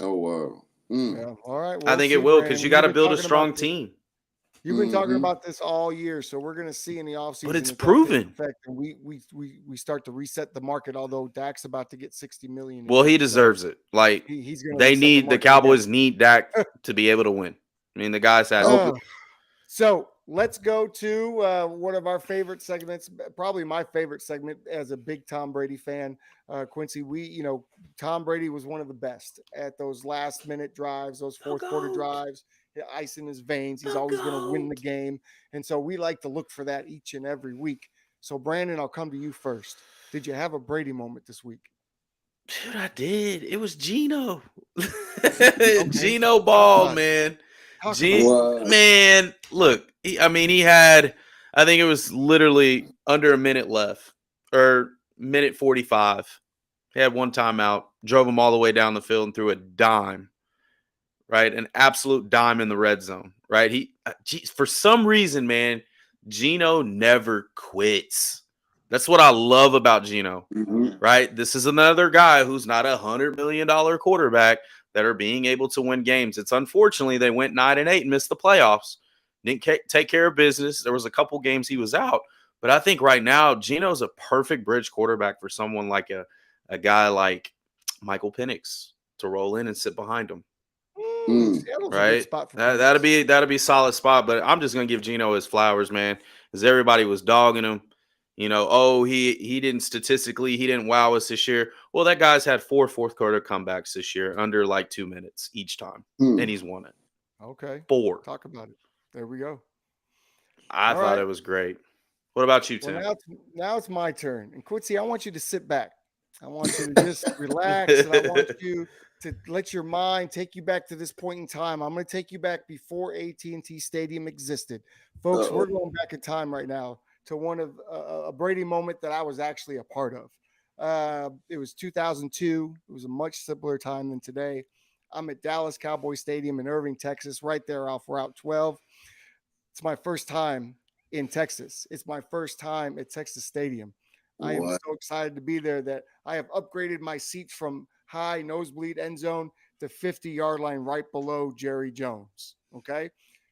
Oh wow.
Yeah. All right.
I think it will, because you got to build a strong team.
You've been talking about this all year, so we're going to see in the offseason.
But it's proven.
Effect, and we start to reset the market. Although Dak's about to get $60 million.
Well, he deserves it. Like
he's going.
The Cowboys need Dak to be able to win. I mean, the guy's had.
So let's go to one of our favorite segments, probably my favorite segment as a big Tom Brady fan. Quincy, Tom Brady was one of the best at those last minute drives, those fourth quarter drives. Ice in his veins. He's always going to win the game. And so we like to look for that each and every week. So Brandon, I'll come to you first. Did you have a Brady moment this week?
Dude, I did. It was Geno. Geno ball, man. Man, look, he had, I think it was literally under a minute left, or minute 45. He had one timeout, drove him all the way down the field and threw a dime. Right, an absolute dime in the red zone. Right, for some reason, man, Geno never quits. That's what I love about Geno. Right, this is another guy who's not $100 million quarterback that are being able to win games. It's unfortunately they went 9-8 and missed the playoffs. Didn't take care of business. There was a couple games he was out, but I think right now Geno's a perfect bridge quarterback for someone like a guy like Michael Penix to roll in and sit behind him. Right, that'd be a solid spot. But I'm just gonna give Geno his flowers, man, because everybody was dogging him. He didn't wow us this year. Well, that guy's had 4 fourth quarter comebacks this year under like 2 minutes each time, and he's won it.
Okay,
4.
Talk about it. There we go.
I thought it was great. What about you, Tim?
Well, now it's my turn. And Quincy, I want you to sit back. I want you to just relax, and I want you to let your mind take you back to this point in time. I'm going to take you back before AT&T Stadium existed. Folks, we're going back in time right now to one of a Brady moment that I was actually a part of. It was 2002. It was a much simpler time than today. I'm at Dallas Cowboy Stadium in Irving, Texas, right there off Route 12. It's my first time in Texas. It's my first time at Texas Stadium. I am so excited to be there that I have upgraded my seats from high nosebleed end zone to 50-yard line right below Jerry Jones. Okay.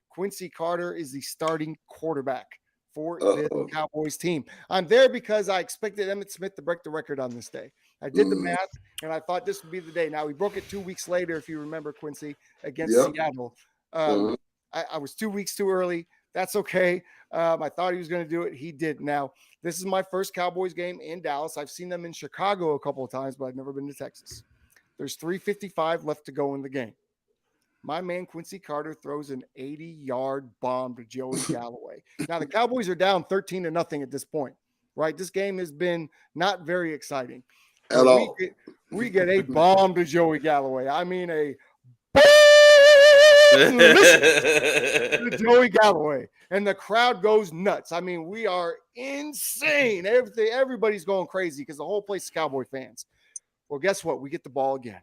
Quincy Carter is the starting quarterback for this
Uh-oh.
Cowboys team. I'm there because I expected Emmitt Smith to break the record on this day. I did the math, and I thought this would be the day. Now, he broke it 2 weeks later, if you remember, Quincy, against
Yep.
Seattle.
Uh-huh.
I was 2 weeks too early. That's okay. I thought he was going to do it. He did. Now, this is my first Cowboys game in Dallas. I've seen them in Chicago a couple of times, but I've never been to Texas. There's 3:55 left to go in the game. My man Quincy Carter throws an 80-yard bomb to Joey Galloway. Now the Cowboys are down 13-0 at this point, right? This game has been not very exciting.
At
But
all.
we get a bomb to Joey Galloway. I mean a to Joey Galloway, and the crowd goes nuts. I mean, we are insane. Everybody's going crazy because the whole place is Cowboy fans. Well, guess what? We get the ball again.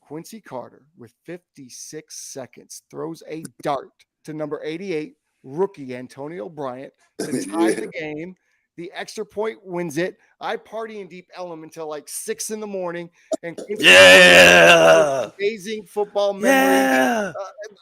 Quincy Carter, with 56 seconds, throws a dart to number 88, rookie Antonio Bryant, to tie the game. The extra point wins it. I party in Deep Ellum until like 6 in the morning. And Quincy Carter, amazing football memory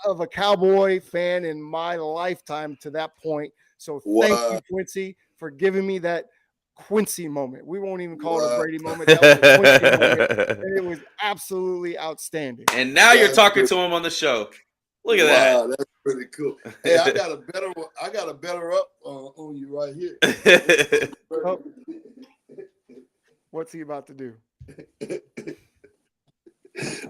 of a Cowboy fan in my lifetime to that point. So thank you, Quincy, for giving me that Quincy moment. We won't even call it a Brady moment. That was a Quincy moment, and it was absolutely outstanding.
And now you're talking to him on the show. Look at that.
Wow, that's pretty cool. Hey, I got a better up on you right here.
Oh. What's he about to do?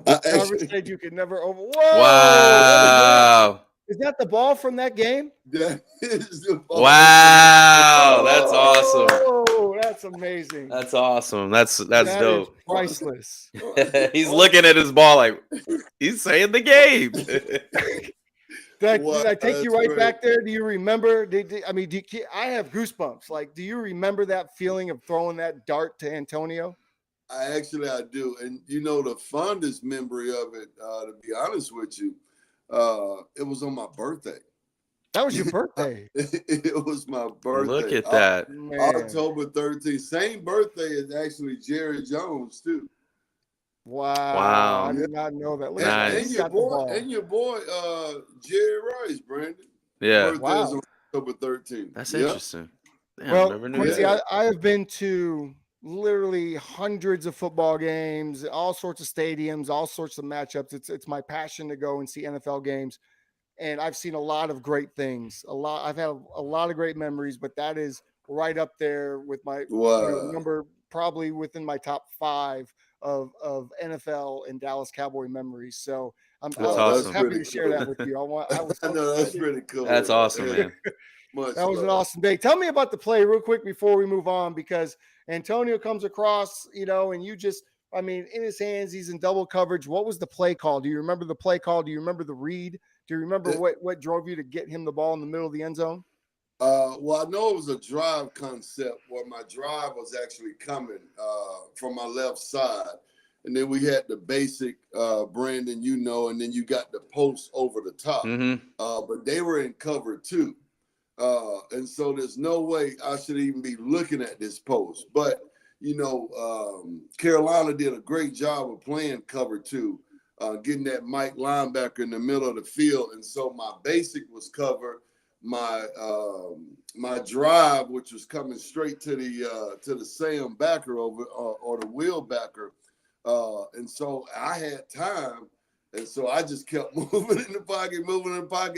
Trevor said you could never over. Whoa!
Wow.
Is that the ball from that game?
That is the ball.
Wow, that's awesome.
Oh, that's amazing.
That's awesome. That's dope.
Priceless.
He's looking at his ball like he's saying the game.
Did I take you right back there? Do you remember? I have goosebumps. Like, do you remember that feeling of throwing that dart to Antonio?
I do. And the fondest memory of it, to be honest with you, it was on my birthday.
That was your birthday.
It was my birthday.
Look at that.
October 13th. Same birthday as actually Jerry Jones, too.
Wow. I did not know that.
Nice.
And your boy, Jerry Rice, Brandon.
Yeah.
Birthday is on October 13th.
That's interesting. Damn,
well,
never knew
Quincy,
that.
I have been to literally hundreds of football games, all sorts of stadiums, all sorts of matchups. It's my passion to go and see NFL games. And I've seen a lot of great things. I've had a lot of great memories, but that is right up there with my number, probably within my top 5 of NFL and Dallas Cowboy memories. So I'm
awesome.
happy to share that with you.
I know that's pretty cool.
That's awesome, man.
That was an awesome day. Tell me about the play real quick before we move on, because Antonio comes across, and you just, in his hands, he's in double coverage. What was the play call? Do you remember the play call? Do you remember the read? Do you remember what drove you to get him the ball in the middle of the end zone?
Well, I know it was a drive concept where my drive was actually coming from my left side. And then we had the basic, Brandon, and then you got the post over the top.
Mm-hmm.
But they were in cover 2. And so there's no way I should even be looking at this post. But, Carolina did a great job of playing cover 2, getting that Mike linebacker in the middle of the field. And so my basic was covered. My drive, which was coming straight to the Sam backer over or the wheel backer. And so I had time. And so I just kept moving in the pocket.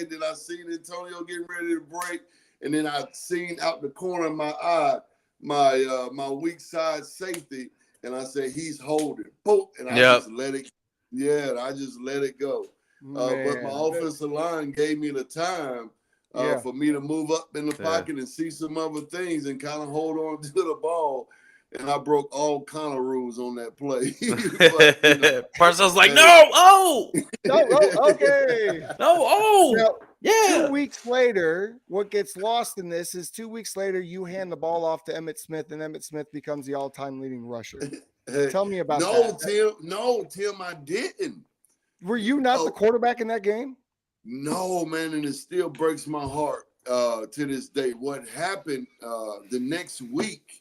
Then I seen Antonio getting ready to break. And then I seen out the corner of my eye, my weak side safety. And I said, he's holding. Boom. And I just let it. Yeah, I just let it go. But my offensive line gave me the time for me to move up in the pocket and see some other things and kind of hold on to the ball. And I broke all kind of rules on that play. But,
Parcells like, no,
okay.
No,
Now,
yeah.
2 weeks later, what gets lost in this is 2 weeks later, you hand the ball off to Emmitt Smith, and Emmitt Smith becomes the all-time leading rusher. Tell me about that.
Tim, I didn't.
Were you not the quarterback in that game?
No, man, and it still breaks my heart to this day. What happened the next week,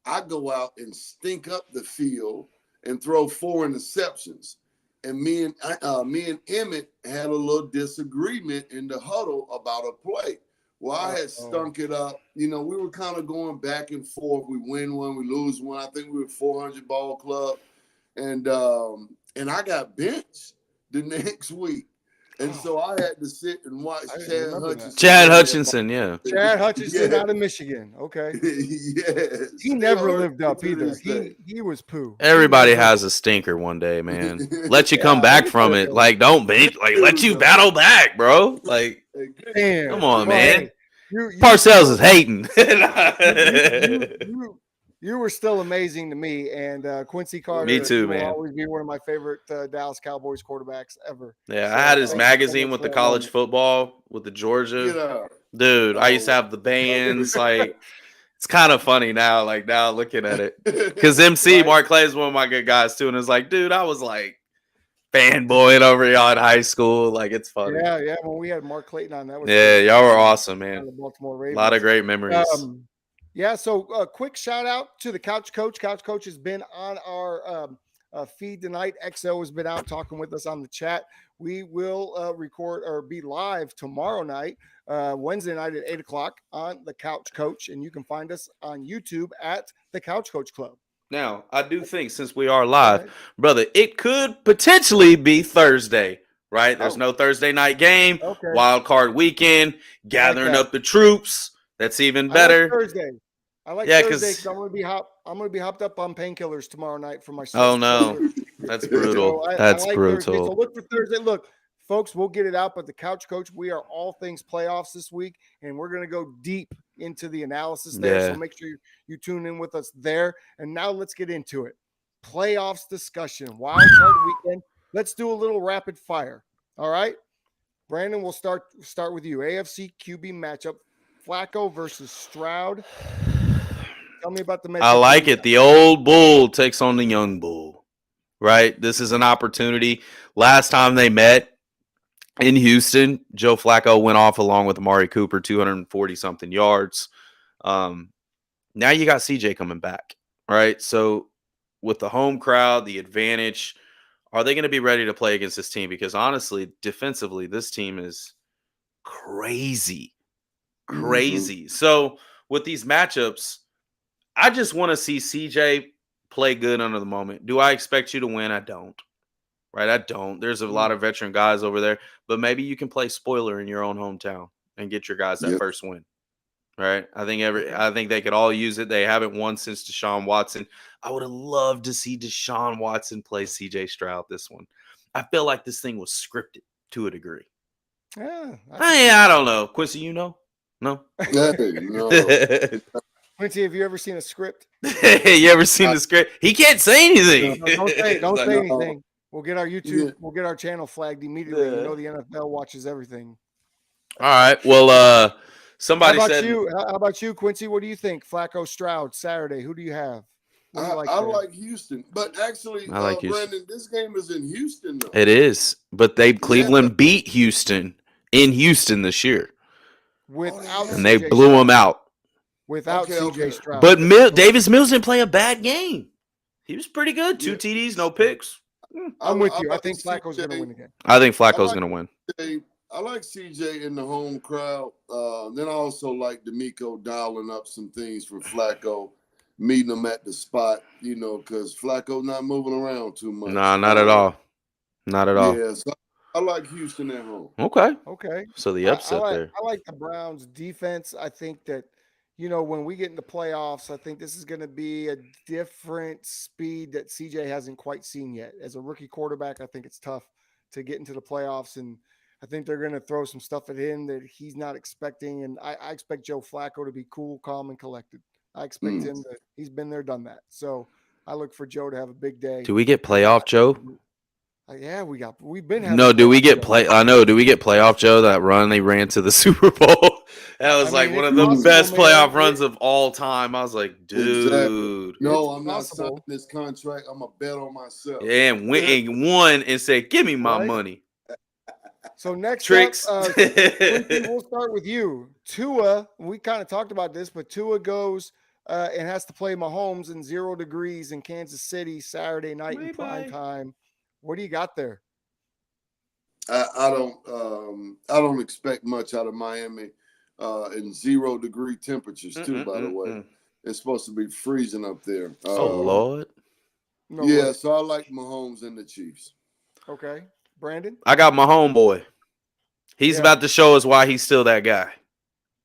I go out and stink up the field, and throw 4 interceptions. And me and Emmett had a little disagreement in the huddle about a play. Well, I had stunk it up. We were kind of going back and forth. We win one, we lose one. I think we were 400 ball club, and I got benched the next week. And so I had to sit and watch Chad Hutchinson.
Chad Hutchinson, yeah.
Chad Hutchinson out of Michigan. Okay.
Yes.
He never lived up either. He was poo.
Everybody has a stinker one day, man. Let you come back from it. Like, don't bench. Like, let you battle back, bro. Like,
damn.
Come on, man.
You
Parcells is hating.
You were still amazing to me, and Quincy Carter.
Me too,
will
man.
always be one of my favorite Dallas Cowboys quarterbacks ever.
Yeah,
So,
I had his
thank you
magazine
so much
with
for
the
that
college
moment.
football with the Georgia.
Yeah.
Dude, I used to have the bands. Like, it's kind of funny now. Like, now looking at it, because MC
Right.
Mark Clay is one of my good guys too, and it's like, dude, I was like fanboying over y'all in high school. Like, it's funny.
Yeah. When we had Mark Clayton on, that was
Yeah,
pretty
y'all
fun.
were awesome,
On
man.
the Baltimore
A
Ravens.
lot of great memories.
Yeah, so quick shout out to the Couch Coach. Couch Coach has been on our feed tonight. XO has been out talking with us on the chat. We will record or be live tomorrow night, Wednesday night at 8 o'clock on the Couch Coach. And you can find us on YouTube at the Couch Coach Club.
Now, I do think since we are live, brother, it could potentially be Thursday, right? There's no Thursday night game, wild card weekend, gathering up the troops. That's even better.
I like Thursday. I like Thursday because I'm gonna be hopped up on painkillers tomorrow night for my.
Oh no, that's brutal.
So
That's
I like
brutal.
Thursday. So look for Thursday. Look, folks, we'll get it out. But the Couch Coach, we are all things playoffs this week, and we're gonna go deep into the analysis there.
Yeah.
So make sure you tune in with us there. And now let's get into it. Playoffs discussion, wild card weekend. Let's do a little rapid fire. All right, Brandon, we'll start with you. AFC QB matchup: Flacco versus Stroud. Tell me about the matchup.
I like it. The old bull takes on the young bull, right? This is an opportunity. Last time they met in Houston, Joe Flacco went off along with Amari Cooper, 240-something yards. Now you got CJ coming back, right? So with the home crowd, the advantage, are they going to be ready to play against this team? Because honestly, defensively, this team is crazy. Mm-hmm. So with these matchups, I just want to see CJ play good under the moment. Do I expect you to win? I don't. Right? I don't. There's a lot of veteran guys over there, but maybe you can play spoiler in your own hometown and get your guys that first win. Right? I think they could all use it. They haven't won since Deshaun Watson. I would have loved to see Deshaun Watson play CJ Stroud this one. I feel like this thing was scripted to a degree.
Yeah.
I don't know. Quincy, you know? No?
No.
Quincy, have you ever seen a script?
You ever seen the script? He can't say anything.
No, don't say anything. We'll get our YouTube, we'll get our channel flagged immediately. You know the NFL watches everything.
All right. Well, somebody said.
How about you, Quincy? What do you think? Flacco Stroud Saturday. Who do you have?
I like Houston, but actually,
I like
Brandon, this game is in Houston, though.
It is, but Cleveland beat Houston in Houston this year,
and
they blew them out.
Without CJ Stroud.
But Davis Mills didn't play a bad game. He was pretty good. 2 TDs, no picks.
I'm with you. I think Flacco's going to win again.
I think Flacco's going to win.
I like CJ in the home crowd. Then I also like D'Amico dialing up some things for Flacco, meeting him at the spot, because Flacco's not moving around too much.
Nah, not at all. Not at all.
Yeah, so I like Houston at home.
Okay. So the upset there.
I like the Browns defense. I think that, when we get into playoffs, I think this is going to be a different speed that CJ hasn't quite seen yet. As a rookie quarterback, I think it's tough to get into the playoffs, and I think they're going to throw some stuff at him that he's not expecting. And I expect Joe Flacco to be cool, calm, and collected. I expect him to. He's been there, done that. So I look for Joe to have a big day.
Do we get playoff Joe?
Yeah, we've been having.
No, do we get do we get playoff Joe? That run they ran to the Super Bowl. That was one of the best playoff runs of all time. I was like, dude.
Exactly. No, I'm not signing this contract. I'm going to bet on myself.
Yeah, and won and said, give me my money.
So next
Tricks.
Quincy, we'll start with you. Tua, we kind of talked about this, but Tua goes and has to play Mahomes in 0 degrees in Kansas City Saturday night in prime time. What do you got there?
I don't expect much out of Miami in 0 degree temperatures too. By the way, it's supposed to be freezing up there.
Oh Lord.
No
yeah,
way.
so I like Mahomes and the Chiefs.
Okay, Brandon.
I got my homeboy. He's about to show us why he's still that guy.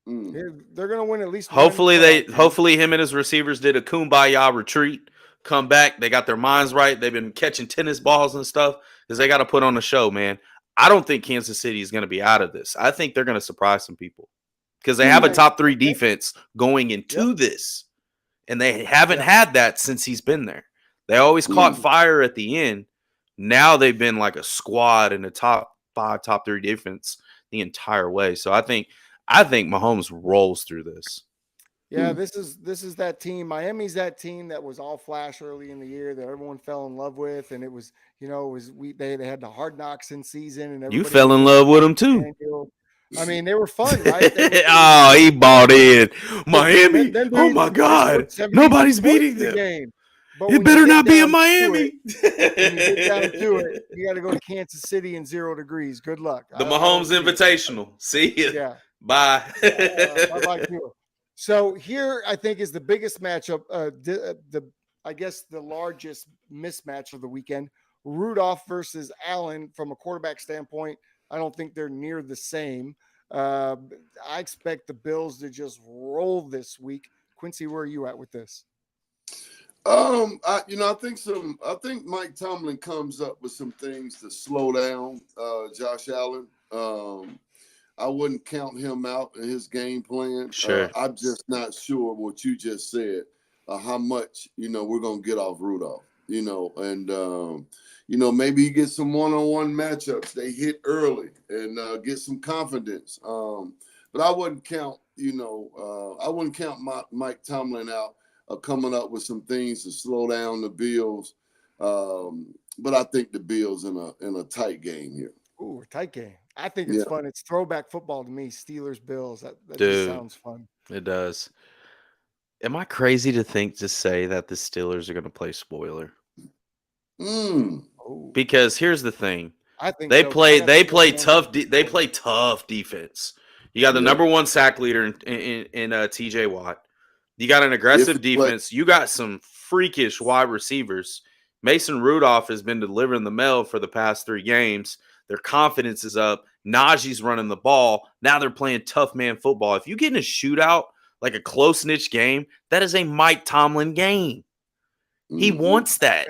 They're going to win at least
Hopefully
one.
Hopefully him and his receivers did a kumbaya retreat, come back. They got their minds right. They've been catching tennis balls and stuff because they got to put on a show, man. I don't think Kansas City is going to be out of this. I think they're going to surprise some people because they have a top 3 defense going into this, and they haven't had that since he's been there. They always caught fire at the end. Now they've been like a squad in the top 5, top 3 defense the entire way. So I think Mahomes rolls through this.
Yeah, this is that team. Miami's that team that was all flash early in the year that everyone fell in love with, and it was, they had the Hard Knocks in season, and
you fell in love with them too.
I mean, they were fun, right?
He bought in Miami. Oh my God, nobody's beating them.
Game. But
it better not be in Miami.
When you get down to it, you got to go to Kansas City in 0 degrees. Good luck.
The Mahomes Invitational. See you.
Yeah.
Bye.
Bye-bye. So here, I think, is the biggest matchup. I guess the largest mismatch of the weekend. Rudolph versus Allen. From a quarterback standpoint, I don't think they're near the same. I expect the Bills to just roll this week. Quincy, where are you at with this?
I think Mike Tomlin comes up with some things to slow down Josh Allen. I wouldn't count him out in his game plan.
Sure.
I'm just not sure what you just said, how much, we're going to get off Rudolph, and, maybe he gets some one-on-one matchups. They hit early and get some confidence. But I wouldn't count, Mike Tomlin out coming up with some things to slow down the Bills. But I think the Bills in a tight game here.
Ooh, a tight game. I think it's fun. It's throwback football to me. Steelers, Bills. That just sounds fun.
It does. Am I crazy to say that the Steelers are going to play spoiler? Because here's the thing.
I think
they play tough defense. You got the number 1 sack leader in TJ Watt. You got an aggressive defense. You got some freakish wide receivers. Mason Rudolph has been delivering the mail for the past 3 games. Their confidence is up. Najee's running the ball. Now they're playing tough man football. If you get in a shootout, like a close niche game, that is a Mike Tomlin game. He wants that,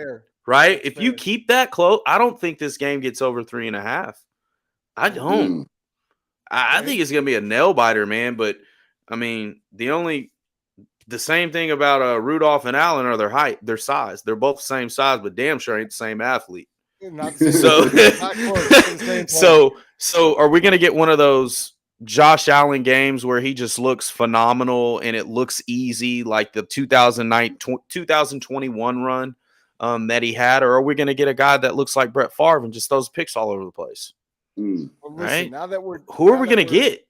right? If you keep that close, I don't think this game gets over 3.5. I don't. I think it's going to be a nail biter, man. But I mean, the same thing about Rudolph and Allen are their height, their size. They're both the same size, but damn sure ain't the same athlete.
Not the same.
So are we going to get one of those Josh Allen games where he just looks phenomenal and it looks easy, like the 2021 run that he had, or are we going to get a guy that looks like Brett Favre and just throws picks all over the place?
Well, listen,
right? Who are we going to get?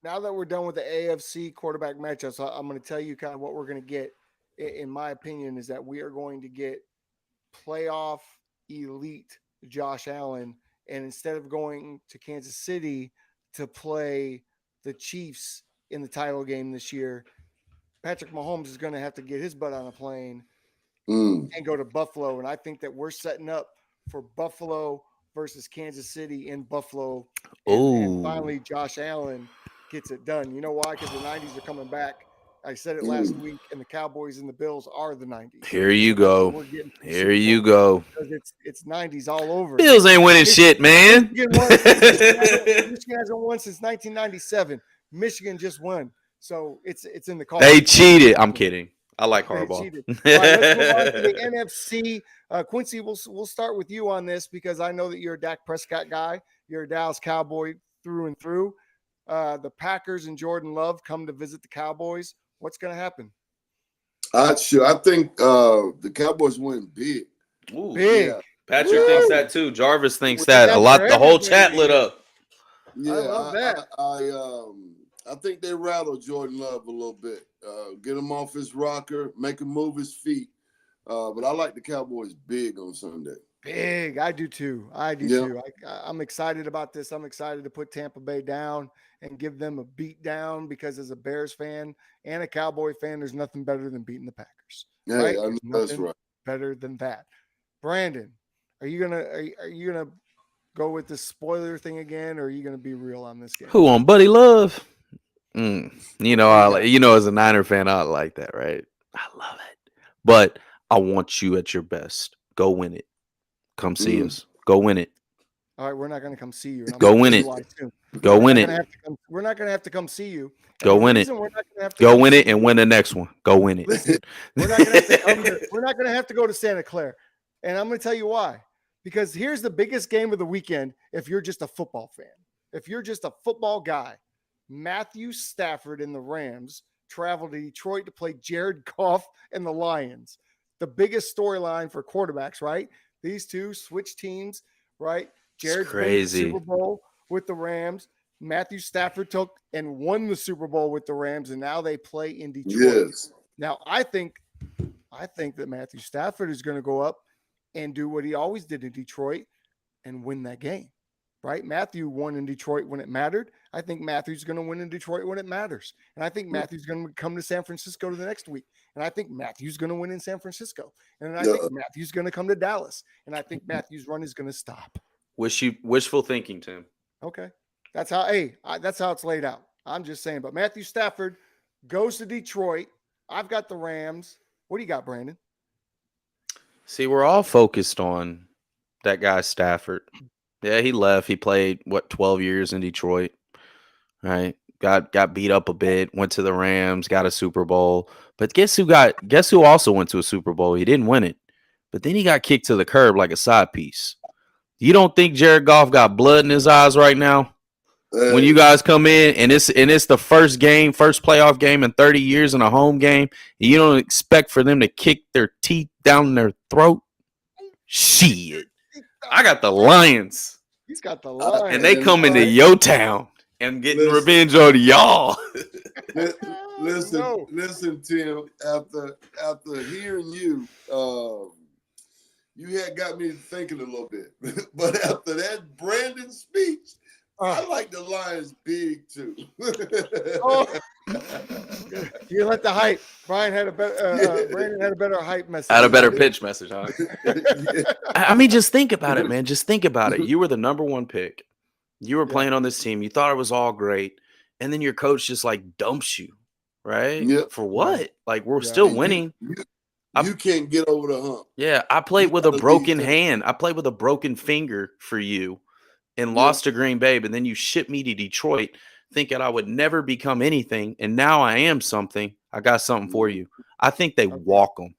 Now that we're done with the AFC quarterback matchups, I'm going to tell you kind of what we're going to get. In my opinion, is that we are going to get playoff elite Josh Allen, and instead of going to Kansas City to play the Chiefs in the title game this year, Patrick Mahomes is going to have to get his butt on a plane and go to Buffalo. And I think that we're setting up for Buffalo versus Kansas City in Buffalo. And finally, Josh Allen gets it done. You know why? Because the 90s are coming back. I said it last week, and the Cowboys and the Bills are the 90s.
Here you go. Here you go.
Because it's 90s all over.
Bills ain't winning shit, man.
Michigan hasn't won since 1997. Michigan just won. So it's in the call.
They cheated. I'm kidding. I like Harbaugh.
All right, let's move on to the NFC. Quincy, we'll start with you on this because I know that you're a Dak Prescott guy. You're a Dallas Cowboy through and through. The Packers and Jordan Love come to visit the Cowboys. What's going to happen?
I think the Cowboys win big.
Ooh,
big.
Yeah. Patrick thinks that too. Jarvis thinks that a lot. The whole chat lit up.
Yeah,
I love that.
I think they rattle Jordan Love a little bit. Get him off his rocker, make him move his feet. But I like the Cowboys big on Sunday.
Big. I do too.
Yeah.
I'm excited about this. I'm excited to put Tampa Bay down and give them a beat down because as a Bears fan and a Cowboy fan, there's nothing better than beating the Packers.
Hey,
Right?
I know
There's
that's
nothing
right.
better than that. Brandon, are you gonna go with the spoiler thing again, or are you gonna be real on this game?
Who on Buddy Love?
Who you got?
As a Niner fan, I like that, right? I love it. But I want you at your best. Go win it. Come see us. Go win it.
All right, we're not gonna come see you. And I'm
Go
gonna
win
tell
it.
you why soon.
Go win it.
We're not gonna have to come see you. And
Go
the
win it.
reason we're not gonna have to
Go
come
win
see
it and win the next one. Go win it.
Listen, we're not gonna have to come to, we're not gonna have to go to Santa Clara. And I'm gonna tell you why. Because here's the biggest game of the weekend if you're just a football fan. If you're just a football guy, Matthew Stafford and the Rams travel to Detroit to play Jared Goff and the Lions. The biggest storyline for quarterbacks, right? These two switch teams, right? Jared's been to the
crazy.
Super Bowl with the Rams. Matthew Stafford took and won the Super Bowl with the Rams, and now they play in Detroit.
Yes.
Now, I think that Matthew Stafford is going to go up and do what he always did in Detroit and win that game, right? Matthew won in Detroit when it mattered. I think Matthew's going to win in Detroit when it matters. And I think Matthew's going to come to San Francisco the next week. And I think Matthew's going to win in San Francisco. And I think Matthew's going to come to Dallas. And I think Matthew's run is going to stop.
Wishful thinking, Tim.
Okay. That's how it's laid out. I'm just saying. But Matthew Stafford goes to Detroit. I've got the Rams. What do you got, Brandon?
See, we're all focused on that guy Stafford. Yeah, he left. He played 12 years in Detroit. Right? Got beat up a bit, went to the Rams, got a Super Bowl. But guess who also went to a Super Bowl? He didn't win it. But then he got kicked to the curb like a side piece. You don't think Jared Goff got blood in his eyes right now? When you guys come in and it's the first playoff game in 30 years in a home game, and you don't expect for them to kick their teeth down their throat? Shit. I got the Lions.
He's got the Lions.
And they come into your town and getting revenge on y'all.
Listen, Tim, after hearing you, you had got me thinking a little bit. But after that Brandon speech, I like the Lions big too.
You let the hype. Brandon had a better hype message.
Had a better pitch message, huh? I mean, just think about it, man. Just think about it. You were the number one pick. You were playing on this team. You thought it was all great. And then your coach just like dumps you, right?
Yep.
For what? Like, we're still winning.
You can't get over the hump.
Yeah, I played with a broken hand. I played with a broken finger for you and lost to Green Bay. But then you shipped me to Detroit thinking I would never become anything. And now I am something. I got something for you. I think they walk them.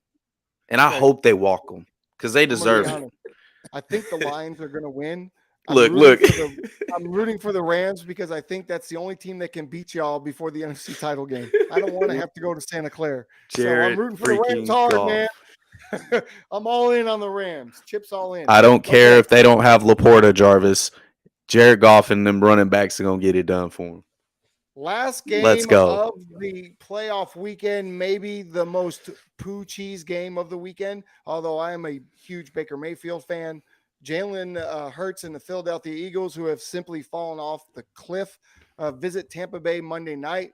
And I hope they walk them because they deserve it.
I think the Lions are going to win.
Look.
I'm rooting for the Rams because I think that's the only team that can beat y'all before the NFC title game. I don't want to have to go to Santa Clara. So I'm rooting for the Rams hard, man. I'm all in on the Rams. Chips all in.
I don't care if they don't have Laporta, Jarvis. Jared Goff and them running backs are going to get it done for them.
Last game
Let's go.
of the playoff weekend, maybe the most poo cheese game of the weekend, although I am a huge Baker Mayfield fan. Jalen Hurts and the Philadelphia Eagles, who have simply fallen off the cliff, visit Tampa Bay Monday night.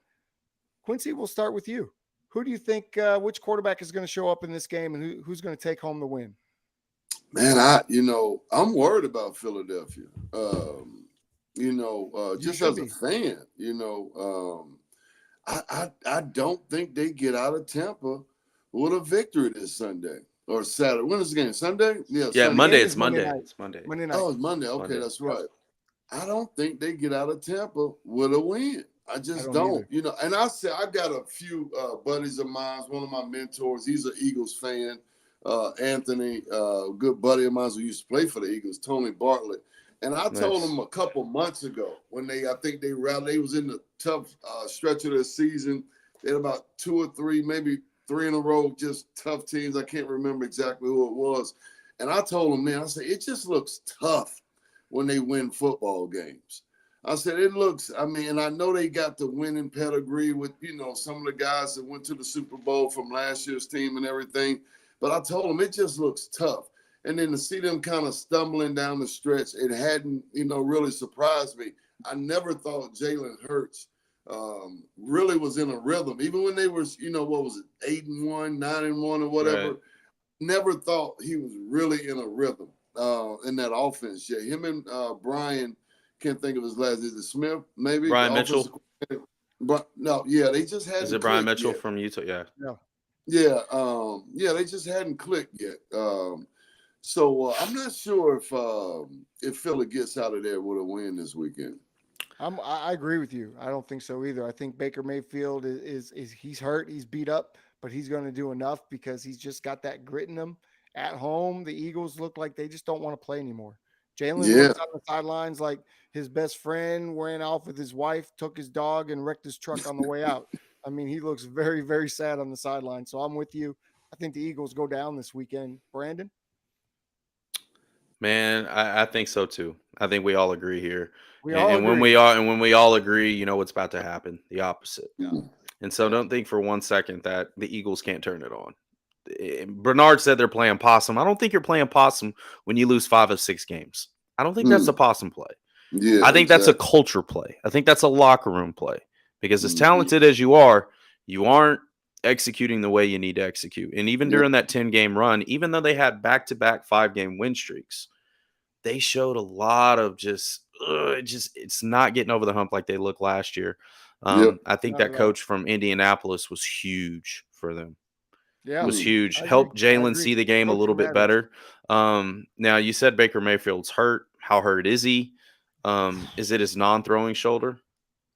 Quincy, we'll start with you. Who do you think, which quarterback is going to show up in this game and who's going to take home the win?
Man, I'm worried about Philadelphia. Just as a fan, I don't think they get out of Tampa with a victory this Sunday or Saturday. When is the game? Sunday?
Yeah,
Sunday.
Monday. It's Monday.
Night.
It's Monday.
Monday night.
Oh, it's Monday. Okay,
Monday.
That's right. I don't think they get out of Tampa with a win. I just don't. And I got a few buddies of mine. One of my mentors, he's an Eagles fan. Anthony, good buddy of mine who used to play for the Eagles, Tony Bartlett. And I told him a couple months ago when they was in the tough stretch of their season. They had about 2 or 3, maybe 3 in a row, just tough teams. I can't remember exactly who it was. And I told him, man, I said, it just looks tough when they win football games. I said, it looks, I mean, and I know they got the winning pedigree with, some of the guys that went to the Super Bowl from last year's team and everything. But I told them it just looks tough. And then to see them kind of stumbling down the stretch, it hadn't, really surprised me. I never thought Jalen Hurts really was in a rhythm. Even when they were, what was it, 8-1, 9-1 or whatever.
Right.
Never thought he was really in a rhythm in that offense. Yeah, him and Brian, can't think of his last. Is it Smith? Maybe
Brian Mitchell.
But no, yeah, they just hadn't.
Is it Brian Mitchell
yet.
from Utah? Yeah.
No.
Yeah, they just hadn't clicked yet. So I'm not sure if Philly gets out of there with a win this weekend.
I agree with you. I don't think so either. I think Baker Mayfield is he's hurt, he's beat up, but he's going to do enough because he's just got that grit in him. At home, the Eagles look like they just don't want to play anymore. Jalen looks on the sidelines like his best friend ran off with his wife, took his dog, and wrecked his truck on the way out. I mean, he looks very, very sad on the sideline. So I'm with you. I think the Eagles go down this weekend. Brandon?
Man, I think so too. I think we all agree here.
We
And,
all
and when
agree.
we all agree, you know what's about to happen. The opposite.
Yeah.
And so don't think for 1 second that the Eagles can't turn it on. Bernard said they're playing possum. I don't think you're playing possum when you lose 5 of 6 games. I don't think that's a possum play.
Yeah,
I think that's a culture play. I think that's a locker room play. Because as talented as you aren't executing the way you need to execute. And even during that 10-game run, even though they had back-to-back 5-game win streaks, they showed a lot of it's not getting over the hump like they looked last year. I think that coach from Indianapolis was huge for them.
Yeah,
was huge.
I
Helped
agree. I
Jalen
agree.
see the game a
Coach
little bit
matters.
better. Now you said Baker Mayfield's hurt. How hurt is he? Is it his non-throwing shoulder?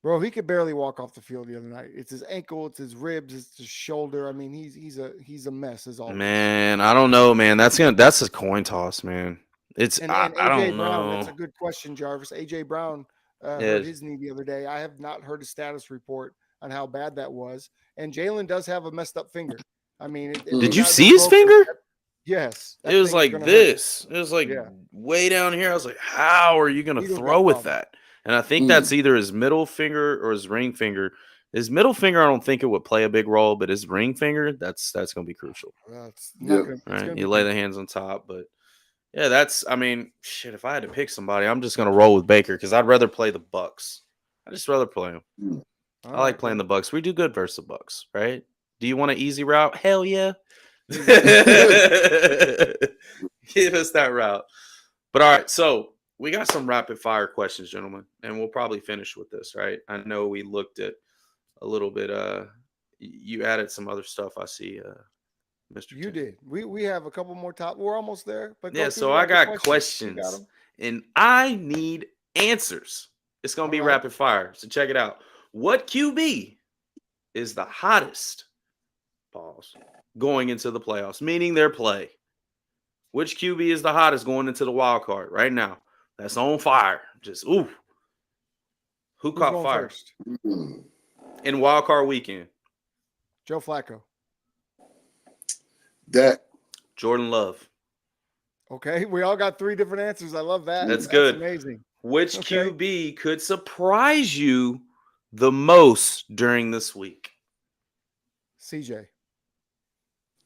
Bro, he could barely walk off the field the other night. It's his ankle, it's his ribs, it's his shoulder. I mean, he's a mess as always.
Man, I don't know, man. That's a coin toss, man. It's
And
I
AJ
don't
Brown, that's a
know.
good question, Jarvis. AJ Brown hurt
Yeah,
his knee the other day. I have not heard a status report on how bad that was. And Jalen does have a messed up finger. I mean, it may
did you
not have
see
been
his
broken.
finger?
Yes, that
It was
thing is
like
gonna hurt.
this. It was like
Yeah.
way down here. I was like, how are you going to
Eagles
throw
got
with
problems.
that? And I think that's either his middle finger or his ring finger. His middle finger, I don't think it would play a big role, but his ring finger, that's going to be crucial.
It's not gonna. It's
Right?
gonna
You
be
lay the
crucial.
hands on top, but yeah, I mean, shit. If I had to pick somebody, I'm just going to roll with Baker because I'd rather play the Bucks. I just rather play them.
All
I like
right,
playing
then.
the Bucks. We do good versus the Bucks, right? Do you want an easy route? Hell yeah. Give us that route. But all right, so we got some rapid fire questions, gentlemen, and we'll probably finish with this, right? I know we looked at a little bit. You added some other stuff. I see, Mr.
You
Tim.
did. We have a couple more top. We're almost there. But go
Yeah,
through
so
the
I
rapid
got
You got
questions,
'em.
and I need answers. It's gonna
All
be
right.
rapid fire. So check it out. What QB is the hottest? Pause. Going into the playoffs, meaning their play. Which QB is the hottest going into the wild card right now? That's on fire. Just ooh. Who
Who's
caught
going
fire
first?
in wild card weekend?
Joe Flacco.
That
Jordan Love.
Okay, we all got 3 different answers. I love that.
That's good.
Amazing.
Which
Okay.
QB could surprise you the most during this week?
CJ.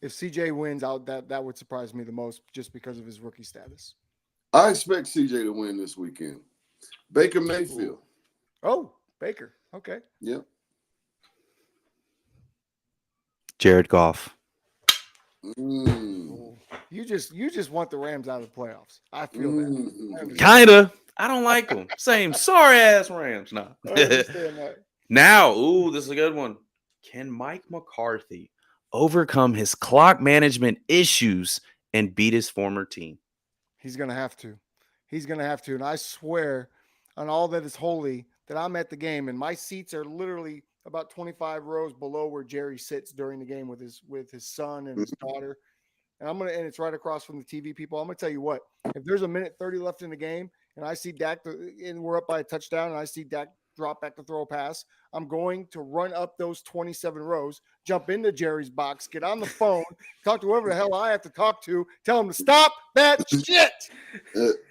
If CJ wins out, that would surprise me the most just because of his rookie status.
I expect CJ to win this weekend. Baker Mayfield.
Oh, Baker. Okay.
Yep.
Jared Goff.
You just want the Rams out of the playoffs. I feel that. I understand.
Kinda. I don't like them. Same sorry ass Rams. No.
I understand that.
Now, this is a good one. Can Mike McCarthy overcome his clock management issues and beat his former team?
He's gonna have to. He's gonna have to. And I swear on all that is holy that I'm at the game and my seats are literally about 25 rows below where Jerry sits during the game with his son and his daughter. And it's right across from the TV people. I'm gonna tell you what, if there's a minute 30 left in the game and I see Dak and we're up by a touchdown and I see Dak drop back to throw a pass, I'm going to run up those 27 rows, jump into Jerry's box, get on the phone, talk to whoever the hell I have to talk to, tell him to stop that shit.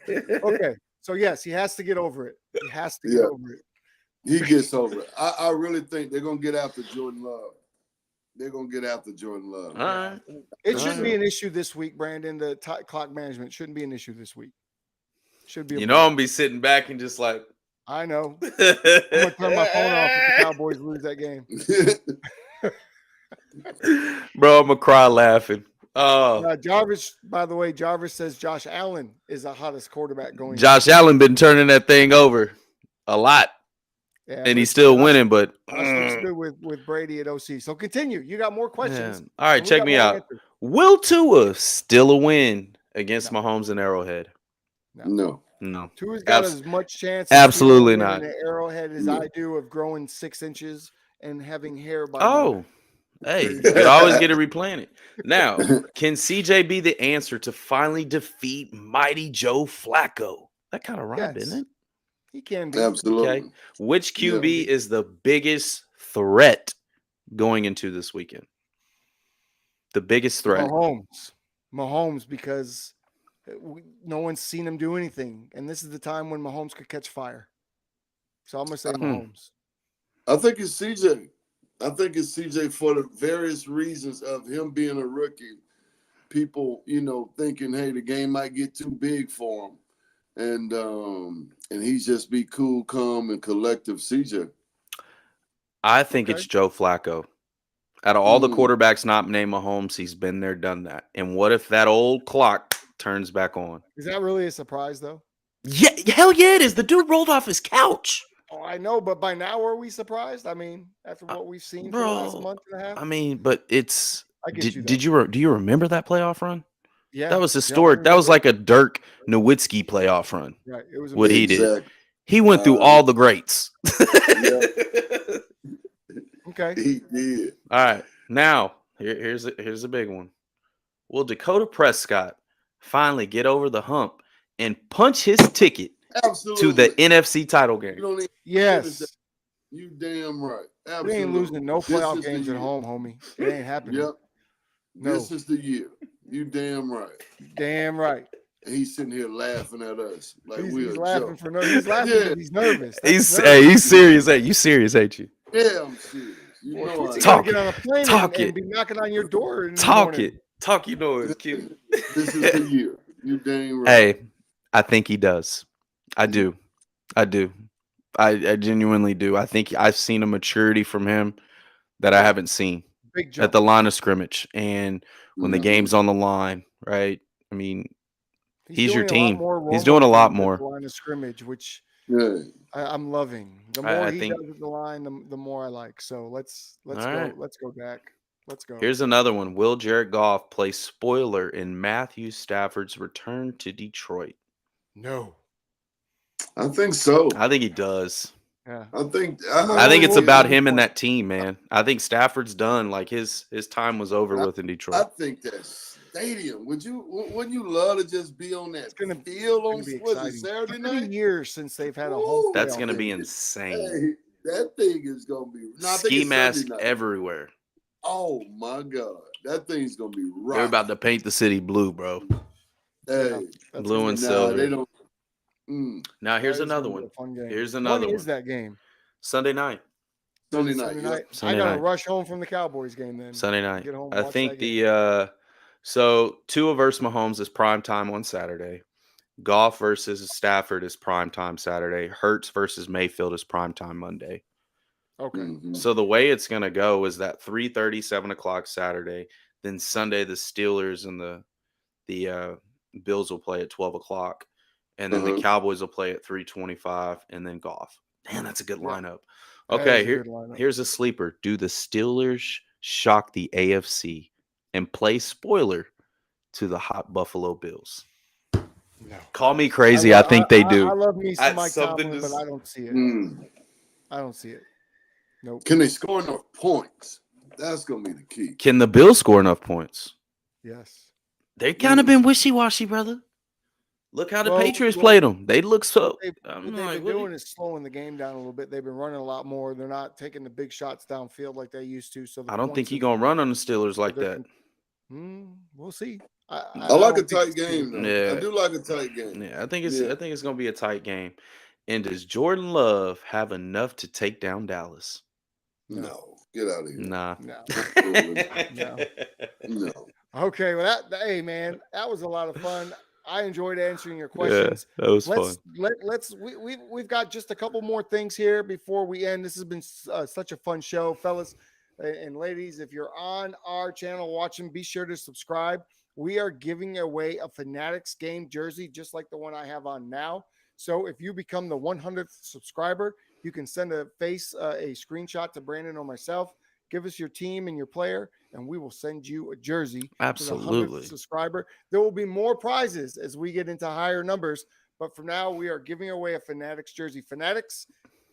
Okay. So yes, he has to get over it. He has to get
Yeah.
over it.
He gets over it. I really think they're gonna get after Jordan Love. They're gonna get after Jordan Love.
All right.
It shouldn't be an issue this week, Brandon. The clock management shouldn't be an issue this week. Should be.
I'm gonna be sitting back and just like.
I know. I'm gonna turn my phone off if the Cowboys lose that game.
Bro, I'm gonna cry laughing. Oh,
Jarvis. By the way, Jarvis says Josh Allen is the hottest quarterback going.
Josh Allen been turning that thing over a lot, and he's still winning. But
looks good with Brady at OC. So continue. You got more questions.
Yeah. All right, check me out.
Answers.
Will Tua still a win against Mahomes and Arrowhead?
No.
Tua's got as much chance.
Absolutely not.
In Arrowhead as I do of growing 6 inches and having hair by.
Hey, you could always get it replanted. Now, can CJ be the answer to finally defeat mighty Joe Flacco? That kind of rhymed, isn't it?
He can be.
Absolutely.
Okay. Which QB is the biggest threat going into this weekend? The biggest threat?
Mahomes, because no one's seen him do anything. And this is the time when Mahomes could catch fire. So I'm going to say Mahomes.
I think it's CJ. I think it's CJ for the various reasons of him being a rookie. People, thinking, hey, the game might get too big for him. And he's just be cool, calm, and collective CJ.
I think it's Joe Flacco. Out of all the quarterbacks not named Mahomes, he's been there, done that. And what if that old clock turns back on?
Is that really a surprise, though?
Yeah, hell yeah, it is. The dude rolled off his couch.
Oh, I know, but by now are we surprised? I mean, after what we've seen for the last month and a half.
I mean, but it's.
I get you.
Do you remember that playoff run?
Yeah,
that was historic. That was like a Dirk Nowitzki playoff run.
Right. It was
what he did. He went through all the greats.
Okay.
He did.
All right. Now, here's a big one. Will Dakota Prescott finally get over the hump and punch his ticket to the NFC title game?
Yes.
You damn right. Absolutely.
We ain't losing no playoff games at home, homie. It ain't happening.
Yep.
No.
This is the year. You damn right.
Damn right.
And he's sitting here laughing at us like
he's laughing for no. He's laughing because he's nervous.
He's serious. Hey, you serious, ain't you?
Yeah, I'm serious. You know
talk get on a plane and be knocking on your door.
Talk it. You know it's cute.
This is the year. You damn right.
Hey, I think he does. I do. I genuinely do. I think I've seen a maturity from him that I haven't seen at the line of scrimmage. And when the game's on the line, right? I mean, he's your team. He's doing a lot more.
Line of scrimmage, which I'm loving. The more he does at the line, the more I like. So let's go. Right. Let's go back. Let's go.
Here's another one. Will Jared Goff play spoiler in Matthew Stafford's return to Detroit?
No.
I think so.
I think he does.
Yeah.
I think
it's about him and that team, man. I think Stafford's done. Like his time was over with in Detroit.
I think that stadium. Wouldn't you love to just be on that field on Saturday night?
3 years since they've had a home.
That's gonna be insane.
Hey, that thing is gonna be
ski mask everywhere.
Oh my God, that thing's gonna be right.
They're about to paint the city blue, bro.
Hey,
blue and silver.
They don't.
Now here's another one. Here's another one.
When is that game?
Sunday night.
Sunday night.
I gotta rush home from the Cowboys game then.
Sunday night. Get home. I think so Tua versus Mahomes is prime time on Saturday. Goff versus Stafford is prime time Saturday. Hurts versus Mayfield is prime time Monday.
Okay.
So the way it's gonna go is that 3:30, 7 o'clock Saturday. Then Sunday the Steelers and the Bills will play at 12 o'clock. And then the Cowboys will play at 3:25, and then Goff. Man, that's a good lineup. Okay, here's a sleeper. Do the Steelers shock the AFC and play spoiler to the hot Buffalo Bills? No. Call me crazy. I think they do.
I love me some Mike Tomlin, but I don't see it. I don't see it. Nope.
Can they score enough points? That's going to be the key.
Can the Bills score enough points?
Yes.
They've kind of been wishy-washy, brother. Look how the Patriots played them. They look so.
What they've been doing is slowing the game down a little bit. They've been running a lot more. They're not taking the big shots downfield like they used to. So
I don't think he's gonna run on the Steelers like that.
We'll see.
I like a
don't think
tight
it's too.
game though. I
Yeah,
do like a tight game.
yeah.
Yeah.
I think it's gonna be a tight game. And does Jordan Love have enough to take down Dallas?
No,
No, get out of here.
Nah.
no,
Absolutely
no.
no.
Okay, well hey man, that was a lot of fun. I enjoyed answering your
Yeah,
questions.
that was fun.
We've got just a couple more things here before we end. This has been such a fun show, fellas and ladies. If you're on our channel watching, be sure to subscribe. We are giving away a Fanatics game jersey, just like the one I have on now. So if you become the 100th subscriber, you can send a screenshot to Brandon or myself. Give us your team and your player, and we will send you a jersey to the 100th
Absolutely.
subscriber. There will be more prizes as we get into higher numbers, but for now, we are giving away a Fanatics jersey. Fanatics,